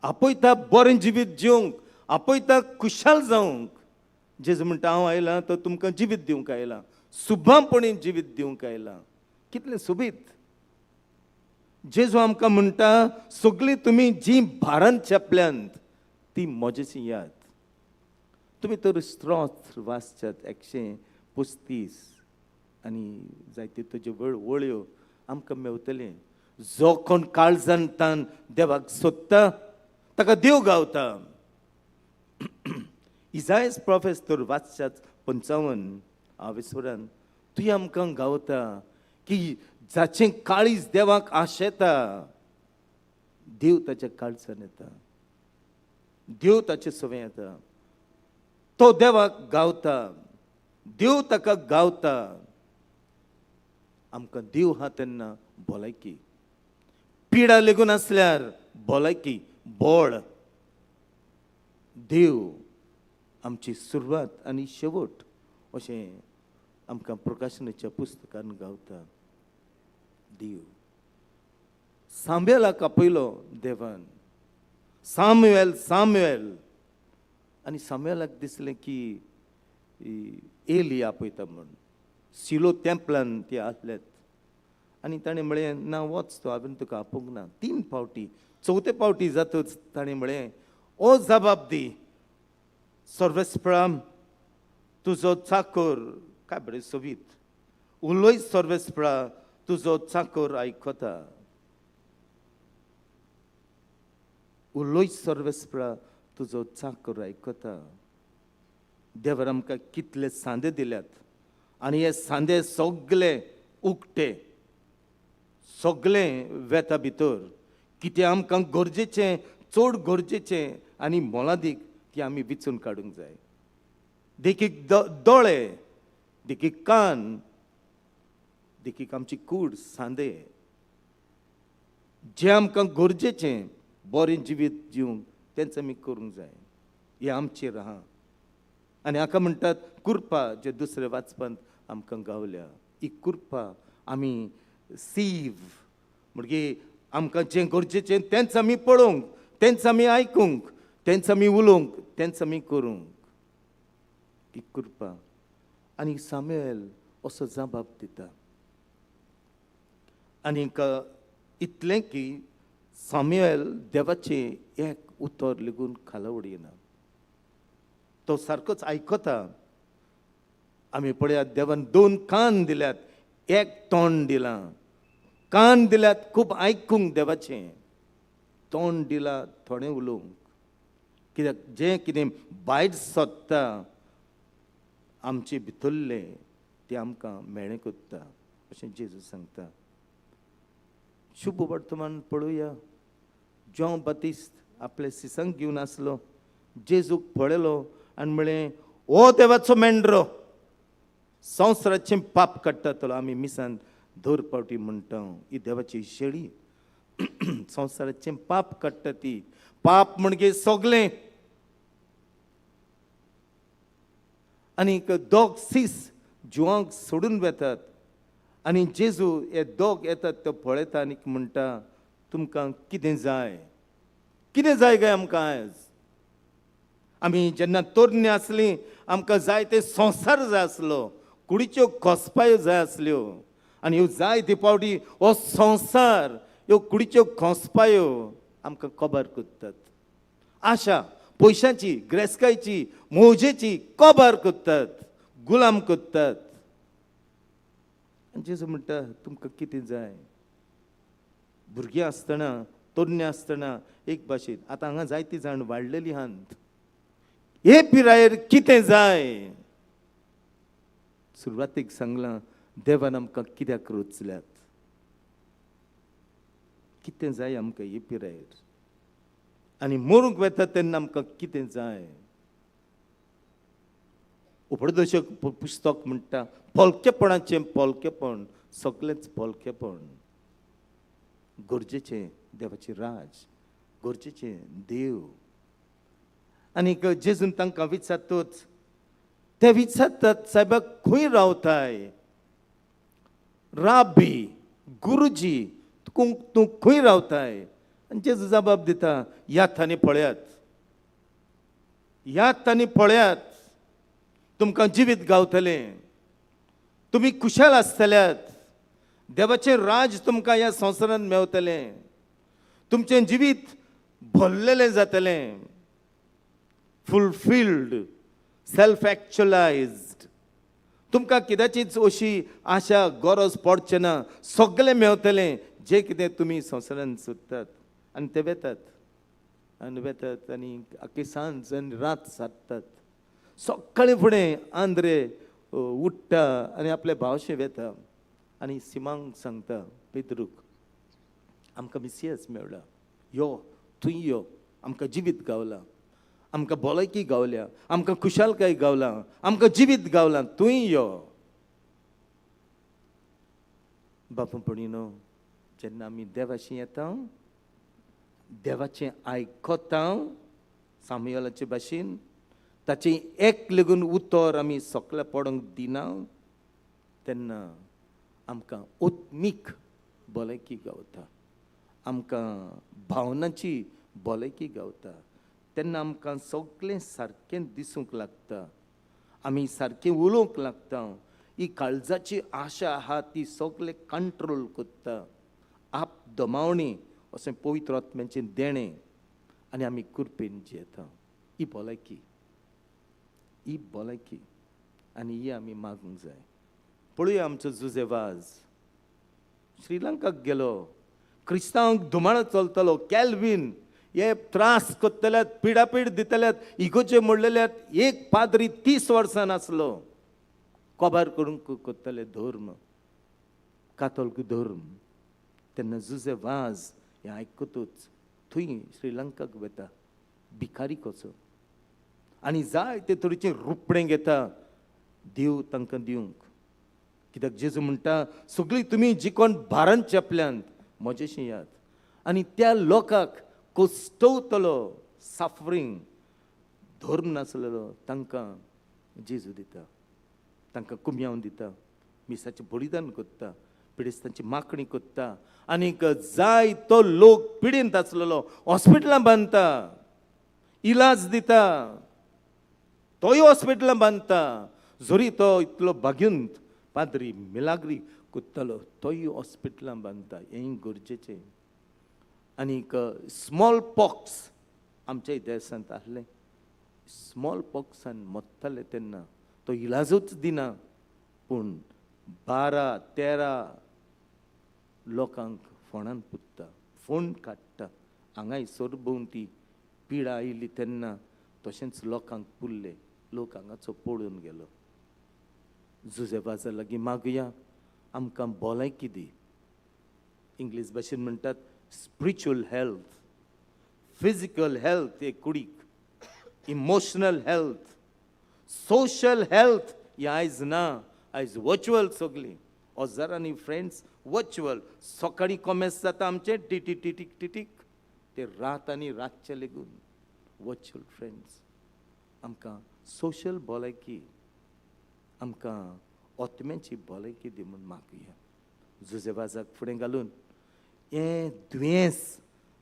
आपयता बरें जिवीत जिवंक, आपयता खुशाल जावंक. जेजू म्हणटा हांव आयलां तो तुमकां जिवीत दिवंक आयलां, सुभापणी जिवीत दिवंक आयलां. कितलें सुबीत. जेजू आमकां म्हणटा सगळीं तुमी जीं भारान चेपल्यांत ती म्हजेशी याद. तुमी तर स्त्रोत्र वाचच्यात 135 आनी जायत्यो तेज्यो वळ्यो आमकां मेवतले. जो कोण काळजान तान देवाक सोदता ताका देव गावता. इसायास प्रोफेस तर वाचच्यात 55 विसवरान. तुवें आमकां गावता की जाचें काळीज देवाक आशेता देव ताच्या काळजान येता, देव ताचे सवें येता. तो देवाक गावता, देव ताका गावता. आमकां देव हा तेन्ना भलायकी, पिडा लेगून आसल्यार भलायकी, बोड. देव आमची सुरवात आनी शेवट अशें आमकां प्रकाशनाच्या पुस्तकान गावता. देव सांबेलाक आपयलो देवान, सामुएल. आनी सामुएलाक दिसलें की एली आपयता म्हूण. सिलो तेंपलान ते आसलेत आनी ताणें म्हळें ना वच तो, हांवें तुका आपोवंक ना. 3 फावटी, 4थे फावटी जातच ताणें म्हळें ओ जबाब दी, सर्वेस्पळाम तुजो चाकर. काय बरें सोबीत. उलय सर्वेस्पळा तुजो चाकर आयकता. उलय सर्वेस्पळा तुजो चाकर आयकता. देवान आमकां कितले सांदे दिल्यात आनी हे सांदे सगळे उक्ते, सगळें वेता भितर. कितें आमकां गरजेचें, चड गरजेचें आनी मोलादीक ती आमी विचून काडूंक जाय. देखीक दोळे, देखीक कान, देखीक आमची कूड, सांदे. जें आमकां गरजेचें बरें जिवीत जिवंक तेंच आमी करूंक जाय. हें आमचेर आहा. आनी हाका म्हणटात कृपा, जे दुसरे वाचपांत आमकां गावल्या. ही कृपा आमी सीव म्हणजे आमकां जें गरजेचें तेंच आमी पळोवंक, तेंच आमी आयकूंक, तेंच आमी उलोवंक, तेंच आमी करूंक. की कृपा. आनी सामुएल असो जबाब दिता. आनीक इतलें की सामुएल देवाचें एक उतर लेगून खाला उडयना. तो सारकोच आयकता. आमी पळयात देवान 2 कान दिल्यात, 1 तोंड दिलां. कान दिल्यात खूब आयकूंक देवाचें, तोंड दिलां थोडें उलोवंक. कित्याक जें कितें भायर सोदता आमचे भितरलें तें आमकां मेळ्ळें कोत्ता अशें जेजू सांगता. शुभ वर्तमान पळोवया. जॉन बातिस्ट आपले सिसांक घेवन आसलो. जेजूक पळयलो आनी म्हळें, ओ देवाचो मेंढरो, संवसाराचें पाप काडटा आमी मिसान दर पावटी म्हणटा. ही देवाची शेळी. संवसाराचें पाप काडटा ती. पाप म्हणजे सगलें. आनीक दोग सीस जिवांक सोडून वेतात. आनी जेजू हे दोग येतात तो पळयता आनीक म्हणटा, तुमकां कितें जाय? कितें जाय काय आमकां आयज? आमी जेन्ना तरणी आसलीं आमकां जाय ते संवसार जाय आसलो, कुडीच्यो खोसपायो जाय आसल्यो. आनी ह्यो जाय ते पावटी हो संवसार, ह्यो कुडीच्यो खोसपायो आमकां कबर कोत्तात. आशा पयशांची, ग्रेस्कायची, मोजेची कबर कोत्तात, गुलाम कोत्तात. जेजू म्हणटा, तुमकां कितें जाय? भुरगीं आसतना, तरणी आसतना एक भाशेन, आतां हांगा जायतीं जाण वाडलेलीं आहात. हे पिरायेर कितें जाय? सुरवातेक सांगलां, देवान आमकां कित्याक रचल्यात? कितें जाय आमकां हे पिरायेर? आनी मरूंक वेता तेन्ना आमकां कितें जाय? उपदेशक पुस्तक म्हणटा, पोलकेपणाचें पोलकेपण, सगळेंच पोलकेपण. गरजेचें देवाचें राज, गरजेचें देव. आनीक जेजून तांकां विचारतोच ते विचारतात, सायबा खंय रावताय? राबी, गुरुजी, तूं खंय रावताय? आनी जेजू जबाब दिता, यात आनी पळयात, यात आनी पळयात, तुमकां जिवीत गावतलें, तुमी खुशाल आसतल्यात, देवाचें राज तुमकां ह्या संवसारांत मेवतलें, तुमचें जिवीत भरलेलें जातलें, फुलफिल्ड, सेल्फ एक्चुअलायज्ड. तुमकां कित्याचीच अशी आशा गरज पडचें ना. सगळें मेवतलें जें कितें तुमी संवसारांत सोदतात. आनी ते वेतात आनी वेतात आनी आख्खी सांज आनी रात सारतात. सकाळीं फुडें आंद्रे उठ्ठा आनी आपले भावशे वेता आनी सिमांक सांगता, पेद्रूक, आमकां मिसियास मेवला, यो थंय यो, आमकां जिवीत गावला, आमकां भलायकी गावल्या, आमकां खुशालकाय गावला, आमकां जिवीत गावलां, थंय यो. बापा भयणीनो, जेन्ना आमी देवाशी येता, देवाचें आयकता सामुएलाचे भाशेन, ताचें एक लेगून उतर आमी सगळ्या पडोंक दिना, तेन्ना आमकां ओत्मीक भलायकी गावता, आमकां भावनाची भलायकी गावता. तेन्ना आमकां सगळें सारकें दिसूंक लागता, आमी सारकें उलोवंक लागता. ही काळजाची आशा आहा ती सगळें कंट्रोल कोत्ता. आप दमावणी अशें पवित्र आत्म्याचें देणें आनी आमी कृपेन जियेता. ही भलायकी, ही भलायकी आनी ही आमी मागूंक जाय. पळोवया आमचो जुजेवाज श्रीलंकाक गेलो, क्रिस्तांवांक धुमाळो चलतलो, कॅल्विन हे त्रास कोत्तल्यात, पिडापीड दितल्यात, इगोचे मोडलेल्यात. एक पाद्री 30 वर्सां नासलो, कोबार करूंक कोत्तले धर्म, कातोलीक धर्म. तेन्ना जुजेवाज हें आयकतूच थंय श्रीलंकाक वता, भिकारी कसो, आनी जाय ते तरेचें रुपणें घेता देव तांकां दिवंक. कित्याक जेजू म्हणटा, सगळीं तुमी जी कोण भारान चेपल्यांत म्हजेशी यात. आनी त्या लोकांक कोस्तवतलो, सफरींग, धर्म नासलेलो तांकां जेजू दिता, तांकां कुमयाव दिता, मिसाचें बलिदान कोत्ता. पिडेस्तांची मागणी कोत्ता आनीक जाय तो लोक पिडेंत आसलेलो हॉस्पिटलां बांदता, इलाज दिता, तोय हॉस्पिटलां बांदता. जोरी तो इतलो बाग्युंत पाद्री मिलाग्री कोत्तालो तोय हॉस्पिटलां बांदता. हें गरजेचें. आनीक स्मॉल पॉक्स आमच्या देशांत आहलें. स्मॉल पॉक्सान मरताले तेन्ना तो इलाजूच दिना, पूण 12-13 लोकांक फोंडान पुत्ता, फोंड काडटा. हांगाय सरभोंवती पिडा आयली तेन्ना तशेंच लोकांक पुरले. लोक हांगाचो पळून गेलो. जुजेबाजा लागीं मागुया, आमकां भलायकी दी. इंग्लीश भाशेन म्हणटात स्पिरिच्युअल हेल्थ, फिजिकल हेल्थ एक कुडीक, इमोशनल हेल्थ, सोशल हेल्थ ही आयज ना. आयज वर्च्युअल सगळी. हजारांनी फ्रेंड्स वर्च्युअल. सकाळीं कॉमेस जाता आमचें टिटीक टिटीक टिटीक, ते रात आनी रातचे लेगून वर्च्युअल फ्रेंड्स. आमकां सोशल भलायकी, आमकां आत्म्याची भलायकी दी म्हूण मागुया. जुजेबाजाक फुडें घालून हें दुयेंस,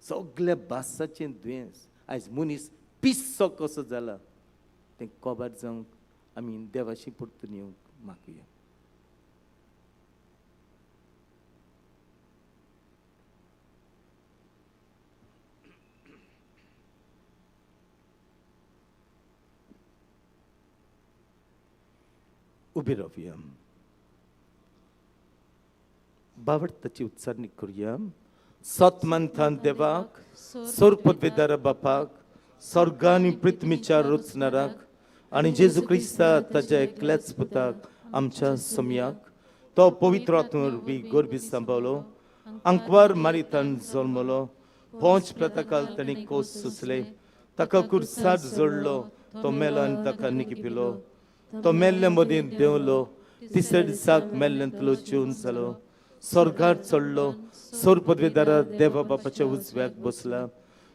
सगळ्या भासाचें दुयेंस आयज मनीस पिस्सो कसो जाला तें कोबार जावंक आमी देवाशी परतून येवंक मागुया. उबे रावया. बावडताची उच्चारणी करुया. सतमंथान देवाक, सोरपदवेदार बापाक, स्वर्ग आनी पृथ्वीच्या रचणाराक आनी जेजू क्रिस्ता ताच्या एकल्याच पुताक आमच्या सम्याक, तो पवित्र आत्म्यावरवी गर्भी सांबाळलो, अंकवार मारितान जल्मलो, पोंच प्रताकाल ताणी कोस सुचले, ताका कुर्सार जोडलो, तो मेलो आनी ताका निखिपिलो, तो मेल्ले मदीं देंवलो, तिसऱ्या दिसाक मेल्ल्यांतलो जिवन जालो, स्वर्गार चडलो, सोर पदवेदारा देवा बापाच्या उजव्याक बसला,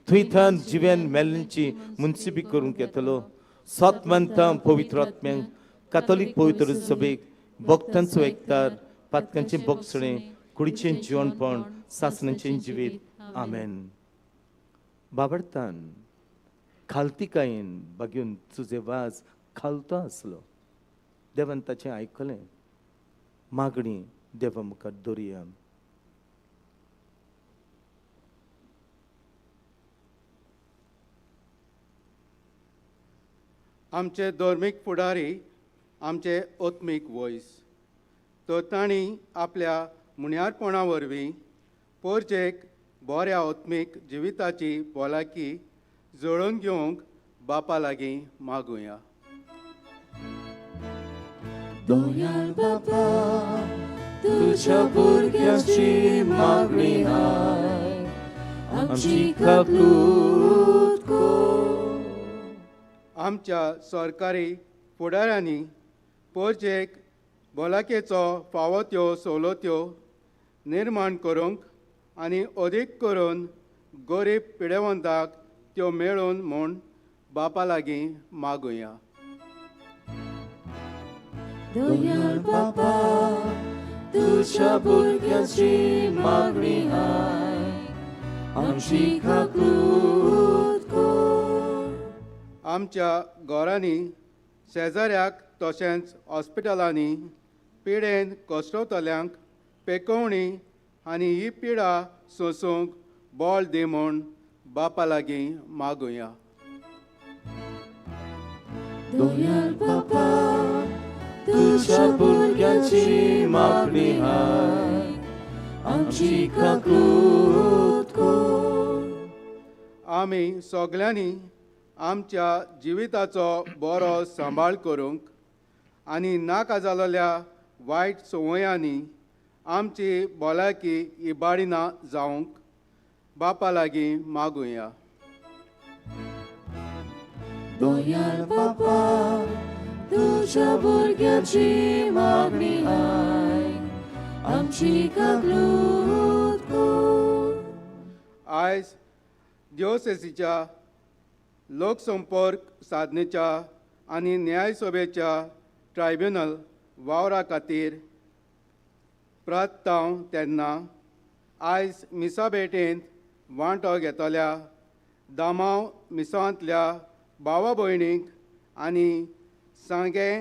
थंयथान जिव्यान मेल्ल्यांची मुन्सिपी करूंक येतलो. सतमंतां पवित्र आत्म्यांक, कातोलीक पवित्र सभेक, भक्तांचो एकतार, पातकांचें भक्षणें, कुडीचें जिवणपण, सासणांचें जिवीत. आमेन. बाबडतान खालतिकायेन बागेवन तुजे वाज खालतो आसलो. देवान ताचें आयकलें. मागणी देवा मुखार दवरया. आमचे धर्मीक फुडारी, आमचे ओत्मीक वॉयस, तो तांणी आपल्या मुण्यारपणा वरवीं पोरचेक बऱ्या ओत्मीक जिविताची भलायकी जोडून घेवंक बापा लागीं मागुया. दोयाल बापा, तुझ्या भुरग्याची मागणी आय, आमची काकूट कर. आमच्या सरकारी फुडाऱ्यांनी पोरचेक भलायकेचो फावो त्यो सवलत्यो निर्माण करूंक आनी अदीक करून गरीब पिडेवंताक त्यो मेळून म्हूण बापा लागीं मागुया. दोयाल बापा, तुझ्या भुरग्याची मागणी आय, आमची काकूट कर. आमच्या घरांनी, शेजाऱ्याक तशेंच हॉस्पिटलांनी पिडेन कश्टतल्यांक पेकोवणी आनी ही पिडा सोंसूंक बळ दी म्हूण बापा लागीं मागुया. दोयाल बापा, तुझ्या भुरग्याची मागणी आय, आमची काकूट कर. आमी सगल्यांनी आमच्या जिविताचो बरो सांबाळ करूंक आनी नाका जाल्ल्या वायट संवयांनी आमची भलायकी इबाडिना जावंक बापा लागीं मागुया. दोयाल बापा, तुझ्या भुरग्याची मागणी आय, आमची काकूट कर. आयज दिओसेसीच्या लोकसंपर्क साधनेच्या आनी न्याय सभेच्या ट्रायब्युनल वावरा खातीर प्रतांव तेन्ना आयज मिसा भेटेंत वांटो घेतल्या दामांव मिसांतल्या भावा भयणींक आनी सांगे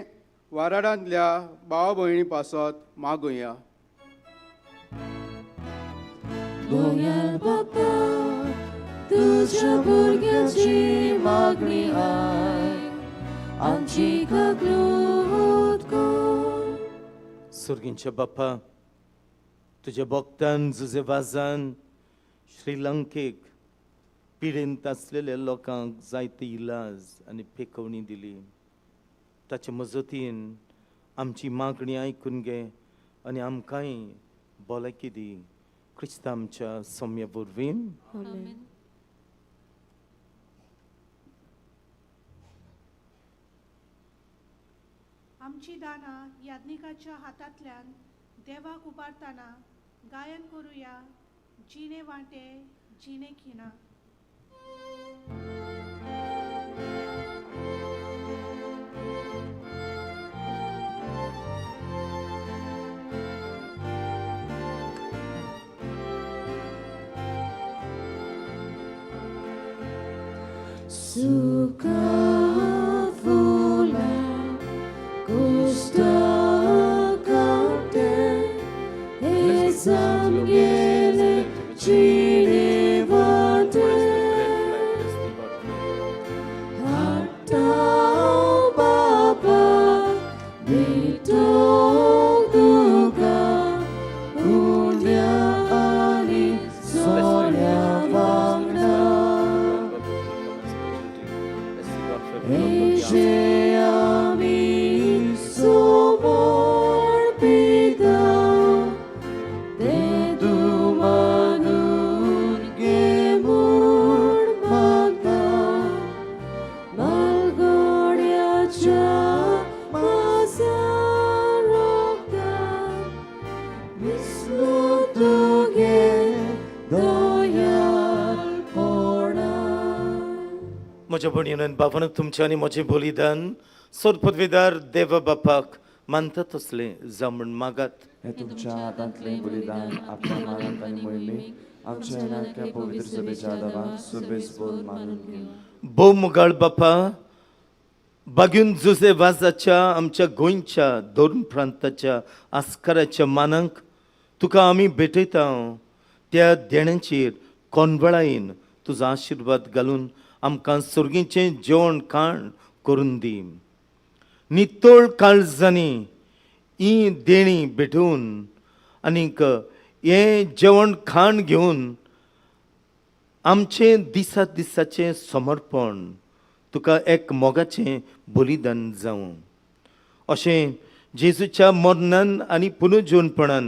वाराडांतल्या भावा भयणी पासत मागुया. दोयाल बापा तुझ्या भुरग्याची मागणी आयक आमची काकलूत कर. सुर्गींच्या बाप्पा, तुझ्या भक्तान जुजे वाजान श्रीलंकेक पिडेंत असलेल्या लोकांक जायते इलाज आनी पेखवणी दिली. ताचे मजतीन आमची मागणी आयकून घे आनी आमकांय भलायकी दी. क्रिस्त आमच्या सौम्य वरवीं. आमची दाना याज्ञिकाच्या हातांतल्यान देवाक उबारतना गायन करुया जिणे वांटे जिणे खिणा. Suka fula kusta kante esam gele chine vate hatta baba bito duga unya ani sonya vangna Ami somor pida te dumanun gemur magda malgoriacha masarokta mislutuge doyal pona. म्हज्या भणयेन बाबान तुमचे आनी म्हजें बलिदान सोद पदवीदार देवा बापाक मानता तसलें जावं म्हण मागात. हे तुमच्या हातांतले बलिदान आपल्या मानांत आनी मोहिमेक आमच्या नाटक्या पवित्र सभेच्या आदाराक सुरवेसभर मानून घेऊ. भोव मुगाळ बापा, बागून जुजे वाजाच्या आमच्या गोंयच्या दोन प्रांताच्या आस्काराच्या मानांक तुका आमी भेटयता. त्या देण्याचेर कोनवळायेन तुजो आशिर्वाद घालून आमकां सुर्गीचें जेवण खाण करून दी. नितोळ काळजांनी ही देणी भेटून आनीक हें जेवण खाण घेवन आमचें दिसा दिसाचें समर्पण तुका एक मोगाचें बलिदान जावं. अशें जेजूच्या मरणान आनी पुनर्जीवनपणान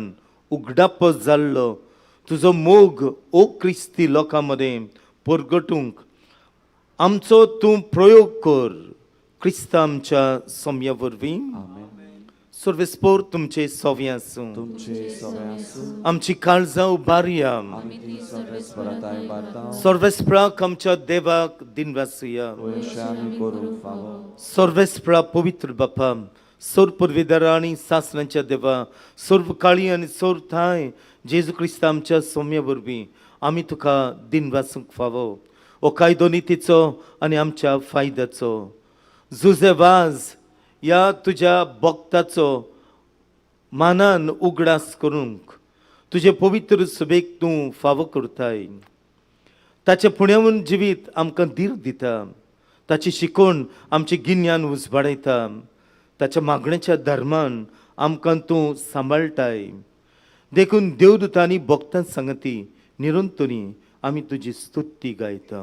उगडाप जाल्लो तुजो मोग ओ क्रिस्ती लोकां मदें परगटूंक आमचो तूं प्रयोग कर. क्रिस्त आमच्या सौम्या वरवीं. सर्वेस्पोर तुमचे सोवे आसूं. तुमचे सगळे आसूं. आमची काळजां उबारया. आमी ती सर्वेस्पराताय बारता. सर्वेस्पराक आमच्या देवाक दिनवासुया. अशें आमी करूंक फावो. सर्वेस्परा पवित्र बापा, सोर पदवीदारा आनी सासणांच्या देवा, सर्व काळी आनी सोर थाय जेजू क्रिस्त आमच्या सौम्या वरवीं आमी तुका दिनवासूंक फावो. ओ कायदो नितीचो आनी आमच्या फायद्याचो जुजे वाज ह्या तुज्या भक्ताचो मानान उगडास करूंक तुजे पवित्र सभेक तूं फावो करताय. ताचे पुण्यावून जिवीत आमकां धीर दिता. ताची शिकवण आमची गिन्यान उजवाडयता. ताच्या मागणेच्या धर्मान आमकां तूं सांबाळटाय. देखून देवदूतांनी भक्तां सांगती निरंतरी आमी तुजी स्तुती गायता.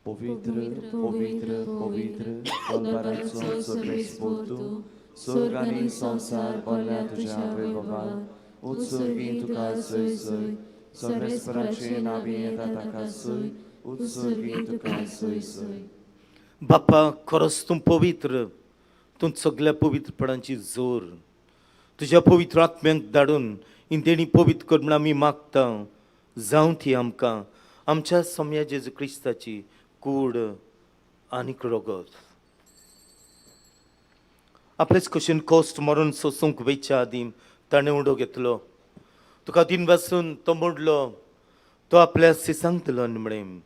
पवित्र पवित्र पवित्र कोलबाराचो सर्वेस्पोर तूं स्वर्ग आनी संवसार भरल्या तुज्या वैभवान उत्सर्गी तुका सय सय सर्वेस्पराचे नांवी येता ताका सय उत्सर्गी तुका सय सय. बापा, खरोच तूं पवित्र. तूं सगळ्या पवित्रपणाची जोर तुज्या पवित्र आत्म्यांक धाडून ही तेणी पवित्र कर म्हण आमी मागता. जावं ती आमकां आमच्या सौम्या जेजू क्रिस्ताची कूड आनीक रगत. आपलेच कशेन कोस्ट मरून सोसूंक वयच्या आदीं ताणें उडो घेतलो तुका दिन वासून तो मोडलो तो आपल्या सिसांक दिलो आनी म्हळें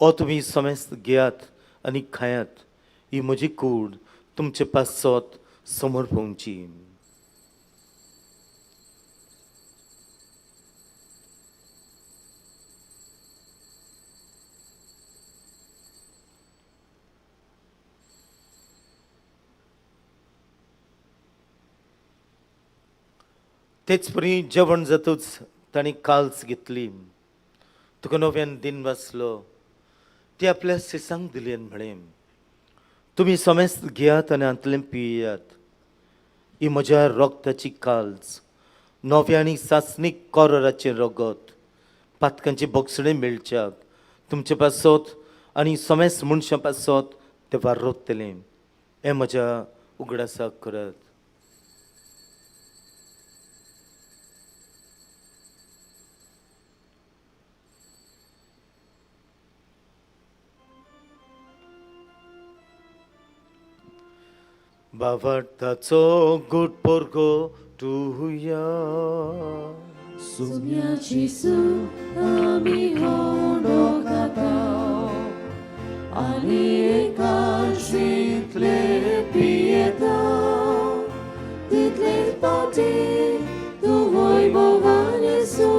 ओ तुमी समेस्त घेयात आनी खायात ही म्हजी कूड तुमचे पासत समोर पोवची. तेच परी जेवण जातूच ताणी काल्स घेतली. तुका नव्यान दिन वाचलो ती आपल्या सिसांक दिली आनी म्हळें तुमी समेस्त घेयात आनी हातूंतलें पियेयात ही म्हज्या रोगताची काल्स नव्या आनी सासणीक कोराचें रगत पातकांचे बोगसडे मेळच्याक तुमचे पासत आनी समेस्त मनशां पासत तें वारोतलें हें म्हज्या उगडासाक करात. बावार्थाचो गूट पोरगो तुया सुम्याची सूप आमी होंडो खाताव आनी एकाचींतले पियेताव तितलेच पावटी तूं वैभवान येसू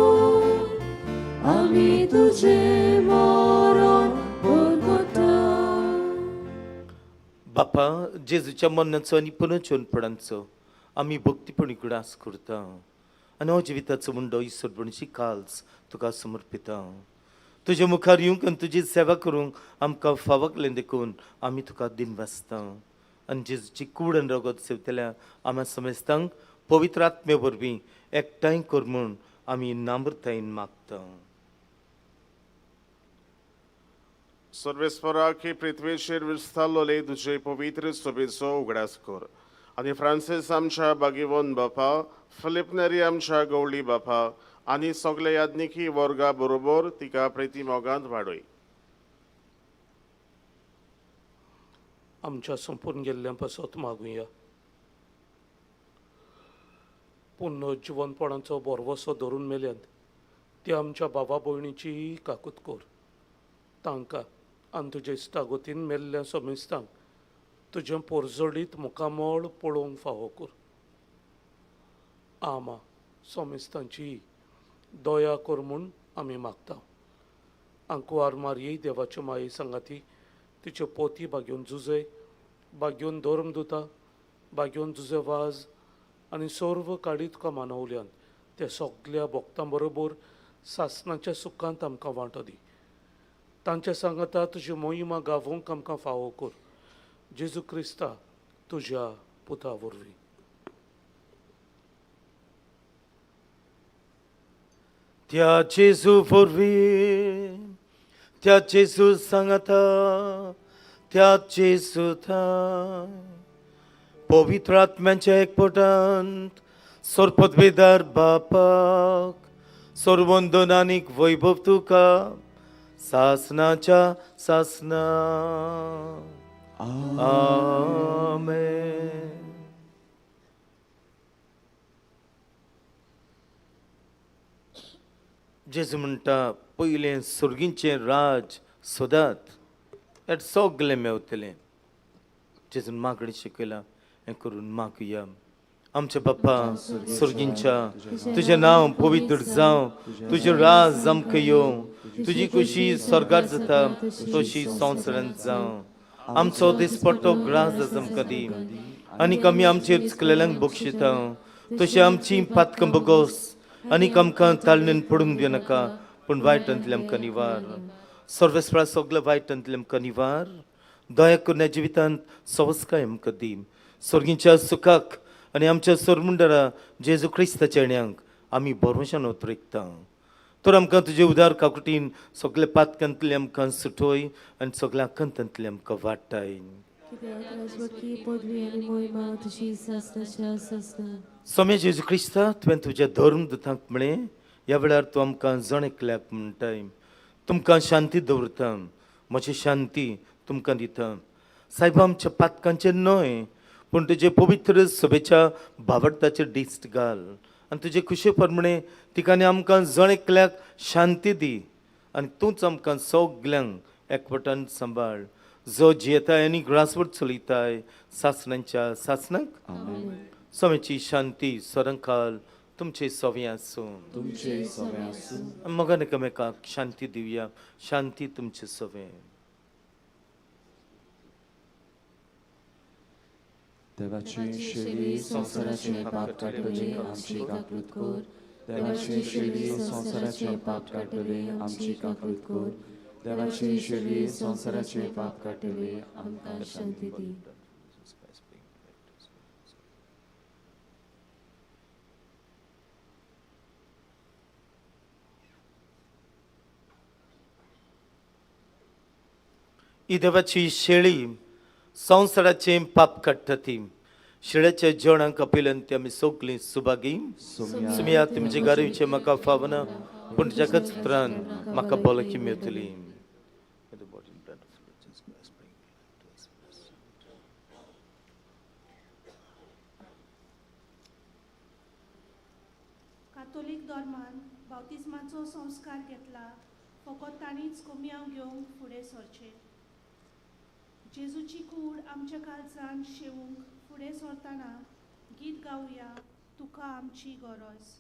आमी तुजें मरण वळखता. बापा जेजूच्या मरणाचो आनी पुनर्जीवनपणांचो आमी भक्तीपणी उगडास करता आनी हो जिविताचो मुंडो इसोरपणची काल्स तुका समर्पिता. तुज्या मुखार येवंक आनी तुजी सेवा करूंक आमकां फावकलें देखून आमी तुका दिन वाचता आनी जेजूची कूड आनी रगत सेवतल्या आम्या समेस्तांक पवित्र आत्मे वरवीं एकठांय कर म्हूण आमी नामृतायेन मागता. सर्वेस्पराक ही पृथ्वीचेर विस्तारलोले तुजे पवित्र सोबेचो उगडास कर आनी फ्रांसीस आमच्या बागीवन बापा फिलिप नेरी आमच्या गवळी बापा आनी सगळे याज्ञिकी वर्गा बरोबर तिका प्रेती मोगांत वाडय. आमच्या संपूर्ण गेल्ल्या पासत मागुया पुनर्जीवनपणाचो बोरवोसो धरून मेल्यात ती आमच्या बाबा भयणीची काकूत कर तांकां आनी तुजे इश्टागोतीन मेल्ल्या समेस्तांक तुजें पोरजोडीत मुखामोळ पळोवंक फावो कर. आमा समेस्तांची दया कर म्हूण आमी मागता. आंकुवार मारये देवाचे माये सांगाती तिचे पोती बागेवन जुजय बागेवन धर्मदुता बागेवन जुजे वाज आनी सर्व काडी तुका मानवल्यान त्या सगळ्या भक्तां बरोबर सासणाच्या सुखांत आमकां वांटो दी. तांच्या सांगाता तुजी मोहिमा गावोवंक आमकां फावो कर. जेजू क्रिस्ता तुज्या पुता वरवीं. त्या जेजू वरवीं त्या जेजू सांगाता त्या जेजू थंय पवित्र आत्म्याच्या एकपोटांत सोरपदवेदार बापाक सोरवंदन आनीक वैभव तुका सासनाच्या सासना. आमेन. जेजू म्हणटा पयलें सुर्गींचें राज सोदात हें सगलें मेवतलें. जेजून मागणी शिकयलां हें करून मागुया. आमचे बाप्पा सुर्गींच्या तुजें नांव पवित्र जावं तुजें राज आमकां येवं तुजी खुशी स्वर्गार जाता तशी संवसारांत जावं. आमचो दिसपट्टो ग्रास आज आमकां दी आनीक आमी आमचेर चुकलेल्यांक बक्षिता तशी आमची पातकां बगोस आनीक आमकां ताळणेन पडूंक दिनाका पूण वायटांतले आमकां निवार. सर्वेस्परा सगळ्या वायटांतले आमकां निवार. दया करून ह्या जिवितांत संस्कार आमकां दी. सर्गींच्या सुखाक आनी आमच्या सोरमुंडरा जेजू क्रिस्ताच्या येण्याक आमी भरवशान उतरयता. तर आमकां तुजे उदार काकुटीन सगळे पातकांतले आमकां सुटोय आनी सगळ्या आकांतांतले आमकां वाडटाय. सोम्या जेजू क्रिस्ता तुवें तुज्या धर्मदुतांक म्हळें ह्या वेळार तूं आमकां जण एकल्याक म्हणटाय तुमकां शांती दवरता म्हजी शांती तुमकां दिता. सायबा आमच्या पातकांचेर न्हय पूण तुजे पवित्र सभेच्या भावर्थाचेर दिश्ट घाल आनी तुजे खुशे प्रमाणे तिकांनी आमकां जण एकल्याक शांती दी आनी तूंच आमकां सगल्यांक एकवटान सांबाळ जो जियेताय आनी ग्रासवड चलयताय सासणांच्या सासणाक समेची शांती सोरंकाल तुमचे सोवे आसूं तुमचे सवे आसूं मोगान एकामेकाक शांती दिवया शांती तुमचे सोवे देवाची शेळी संसाराचे पाप काडटले आमची काकूत कोर देवाची शेळी संसाराचे पाप काडटले आमची काकूत कोर देवाची शेळी संसाराचे पाप काडटले आमकां शांती दी ही देवाची शेळी संसाराचे पाप काडटा ती शेळ्याच्या जेवणाक आपयल्यान ती आमी सगळीं सुभागी सुमिया तुमचे गारवीचे म्हाका फावना पूण ताच्याच उतरान म्हाका भलायकी मेळटली कातोलीक धर्मान बावतिस्माचो संस्कार घेतला फकत तांणीच कोमयाव घेवंक फुडें सरचें जेजूची कूड आमच्या काळजान शेवूंक फुडें सरतना गीत गावया तुका आमची गरज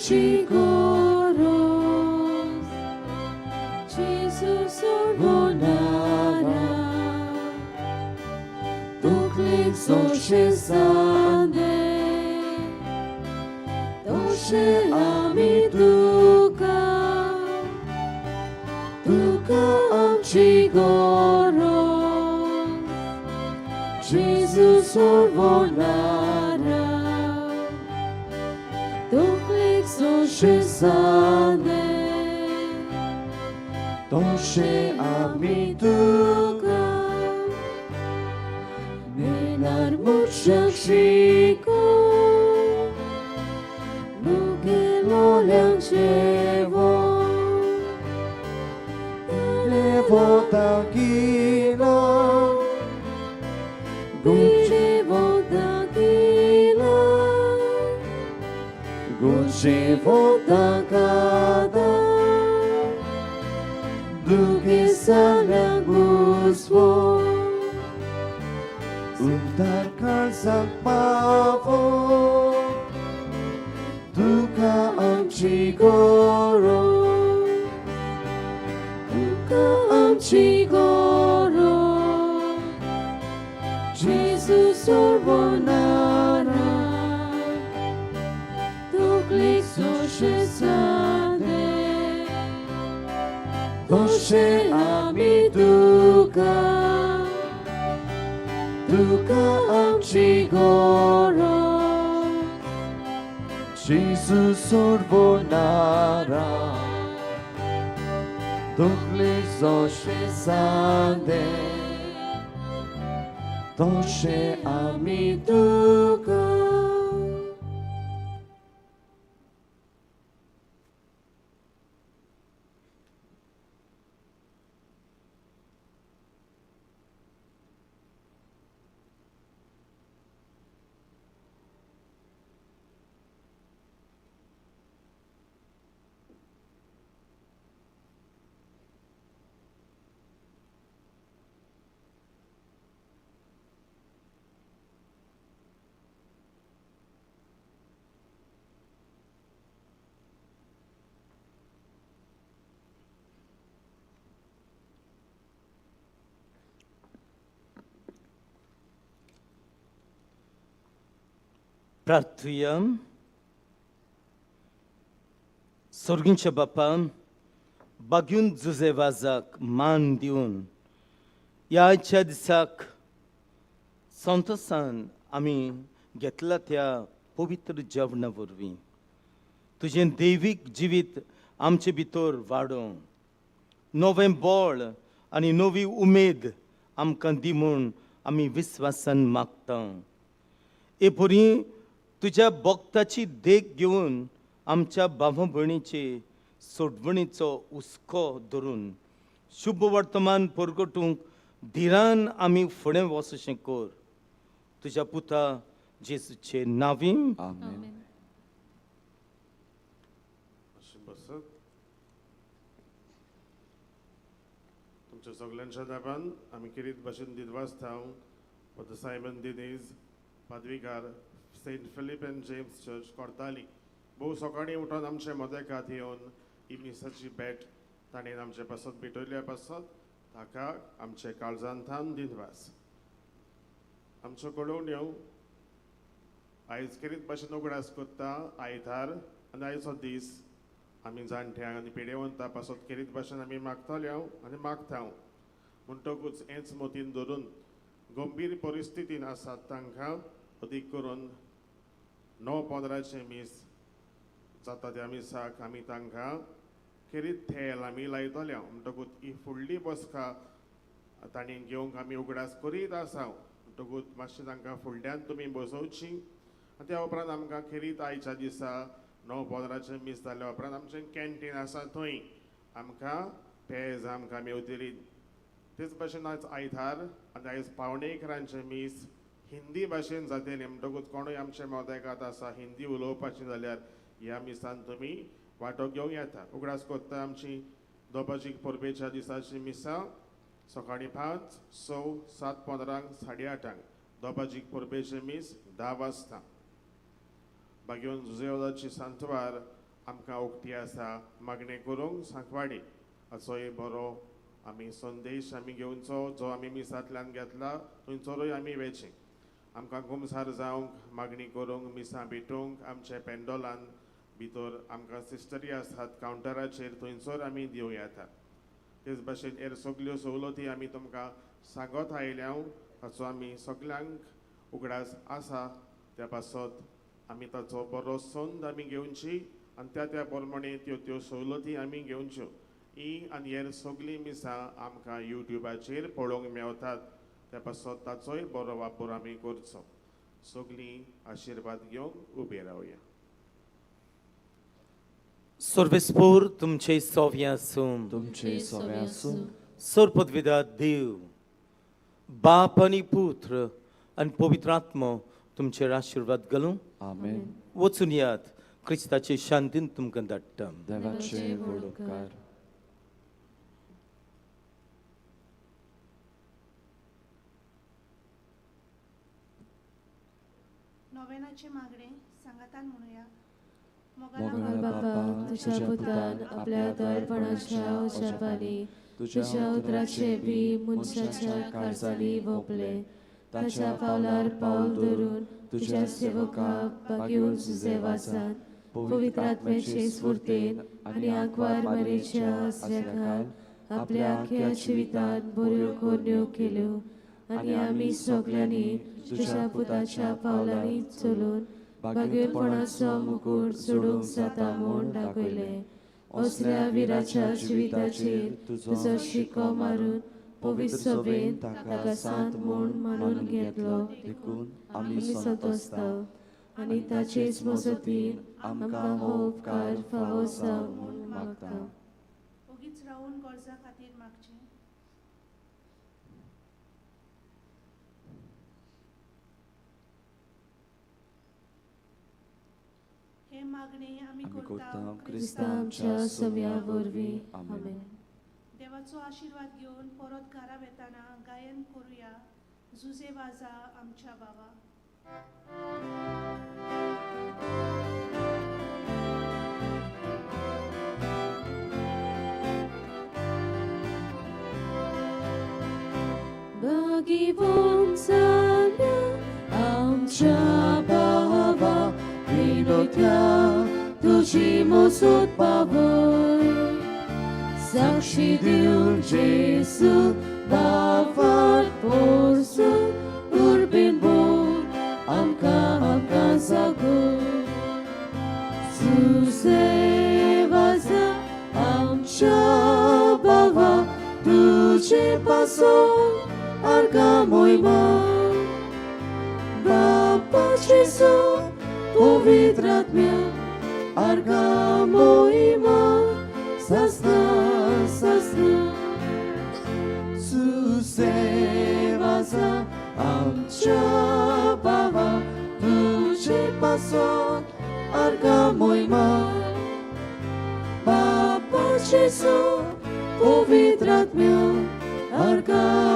Ci goros, Jesus orbonara, Duclic sociezane, Doce ami duca, Duca amci goros, Jesus orbonara, Sociezane Doce ami duca Nenar muchak shiko Nugelo liang chevo Levo tagila Gujevo dagila Gujevo tagada Duke salang buswo Untarkan sang pavo Duka amci goro Duka amci goro Jesus orbonara Duclic sociezane Doce ami duca Duca amci goro Jesus orbonara Duclic sociezane Doce ami duca प्रार्थूया. स्वर्गींच्या बापा, बागून जुजे वाजाक मान दिवन ह्या आजच्या दिसाक संतोषान आमी घेतला त्या पवित्र जेवणा वरवीं तुजें दैवीक जिवीत आमचे भितर वाडोवं, नवें बळ आनी नवी उमेद आमकां दी म्हूण आमी विस्वासान मागता. हे परी तुज्या भक्ताची देख घेवन आमच्या भावा भयणीचे सोडवणीचो हुस्को धरून शुभ वर्तमान परगटूंक धिरान आमी फुडें वचचें कर. तुज्या पुता जेजूचे नांवीं आमेन. अशें बसत. तुमच्या सगळ्यांच्या दाबान आमी किरीत भाशेन दिदवासता फॉर द सायमन दिनीज पादवीकार saint Philip and James church कोर्ताली. भोव सकाळीं उठोन आमचे मदेकात येवन ही मिसाची भेट ताणें आमचे पासत भेटयल्या पासत ताका आमचे काळजांतान दिनवास. आमच्यो कळवण्यो आयज किरीत भाशेन उगडास करता आयतार आनी आयचो दीस आमी जाणट्यांक आनी पिडेवंता पासत किरीत भाशेन आमी मागतल्यो आनी मागता. म्हणटकूच हेच मतीन धरून गंभीर परिस्थितीन आसात तांकां अदीक करून 9-15 मीस जाता त्या मिसाक आमी तांकां किरीत थेल आमी लायतल्यो. म्हणटकूच ही फुडली बसका तांणी घेवंक आमी उगडास करीत आसा. म्हणटकूच मातशी तांकां फुडल्यान तुमी बसोवची आनी त्या उपरांत आमकां किरीत आयच्या दिसा 9-15 मीस जाल्या उपरांत आमचें कॅन्टीन आसा थंय आमकां पेज आमकां मेवतली. तेच भाशेन आयज आयतार आनी आयज 11:15 मीस हिंदी भाशेन जातली. म्हणटकूच कोणूय आमचे मोदेकात आसा हिंदी उलोवपाची जाल्यार ह्या मिसान तुमी वांटो घेवंक येता. उगडास कोत्ता आमची दोपाजीक परबेच्या दिसाची मिसां सकाळीं 5, 6, 7:15, 8:30. दोपाजीक परबेचे मीस 10 वाजता. बागेवन जुजेवादाची सांतवार आमकां उक्ती आसा मागणी करूंक सांकवाडी. हाचोय बरो आमी संदेश आमी घेवचो जो आमी मिसांतल्यान घेतला थंयसरूय आमी वेचे. आमकां घुमसार जावंक मागणी करूंक मिसां भेटूंक आमचे पेंडोलान भितर आमकां सिस्टरी आसात कावंटराचेर थंयसर आमी दिवं येता. तेच भाशेन हेर सगल्यो सवलती आमी तुमकां सांगत आयल्या हाचो आमी सगल्यांक उगडास आसा त्या पासत आमी ताचो बरो संद आमी घेवची आनी त्या प्रमाणे त्यो सवलती आमी घेवच्यो. ही आनी हेर सगळीं मिसां आमकां युट्यूबाचेर पळोवंक मेवतात त्या पासत ताचोय बरो वापर आमी करचो. सगळीं आशिर्वाद घेवंक उबे रावया. सर्वेस्पोर तुमचे सोव्ये आसूं. तुमचे सोवे आसूं. सर्वपदविदा देव बाप आनी पुत्र आनी पवित्र आत्मो तुमचेर आशिर्वाद घालूं. आमेन. वचून यात क्रिस्ताचे शांतीन तुमकां धाडटा. देवाचे व्हड उपकार. नोवेनाचे मागणे सांगातान म्हणूया. मोगाळ बापा, तुझ्या पुतान आपल्या दयाळपणाच्या उशापानी तुझ्या उतराचे बी मनशाच्या काळजांनी भोगले. ताच्या पावलार पावल धरून तुझ्या सेवकाक बागेवन जुजे वाजान पवित्र आत्म्याचे स्फूर्तेन आनी आंकवार मारेच्या आसऱ्याखाल आपल्या आख्या जिवितांत बऱ्यो खोन्यो केल्यो आनी आमी सगळ्यांनी तुझ्या पुताच्या पावलांनी चलून बागेरपणाचो मुकुट सोडूंक जाता म्हूण दाखयले. असल्या विराच्या जिविताचेर तुजो शिको मारून पवित्र सभेन ताका सांत म्हूण मानून घेतलो देखून आमी संतोसता आनी ताचेच मजतीन आमकां हो उपकार फावो जावं म्हूण मागता. ओगीच रावून गरजा खातीर मागचें. हे मागणे आमी करता क्रिस्ता आमच्या सव्या वरवीं. आमेन. देवाचो आशिर्वाद घेवन परत घरा वेताना गायन करुया जुजे वाजा आमच्या बाबा. बागी वंचाल्या आमच्या बाबा मोठ्या तुझी मोसूत पावय साक्षी दिवन जेसू बाफाट पोरसू उर्बीन बोर आमकां सांगू सुसेवाचा आमच्या बाबा तुझे पासून अर्गा मोहिमा Papa Jesu, povitratmia, arga moima, sasna, sasna. Susevaza, amcha baba, tuce pason, arga moima. Papa Jesu, povitratmia, arga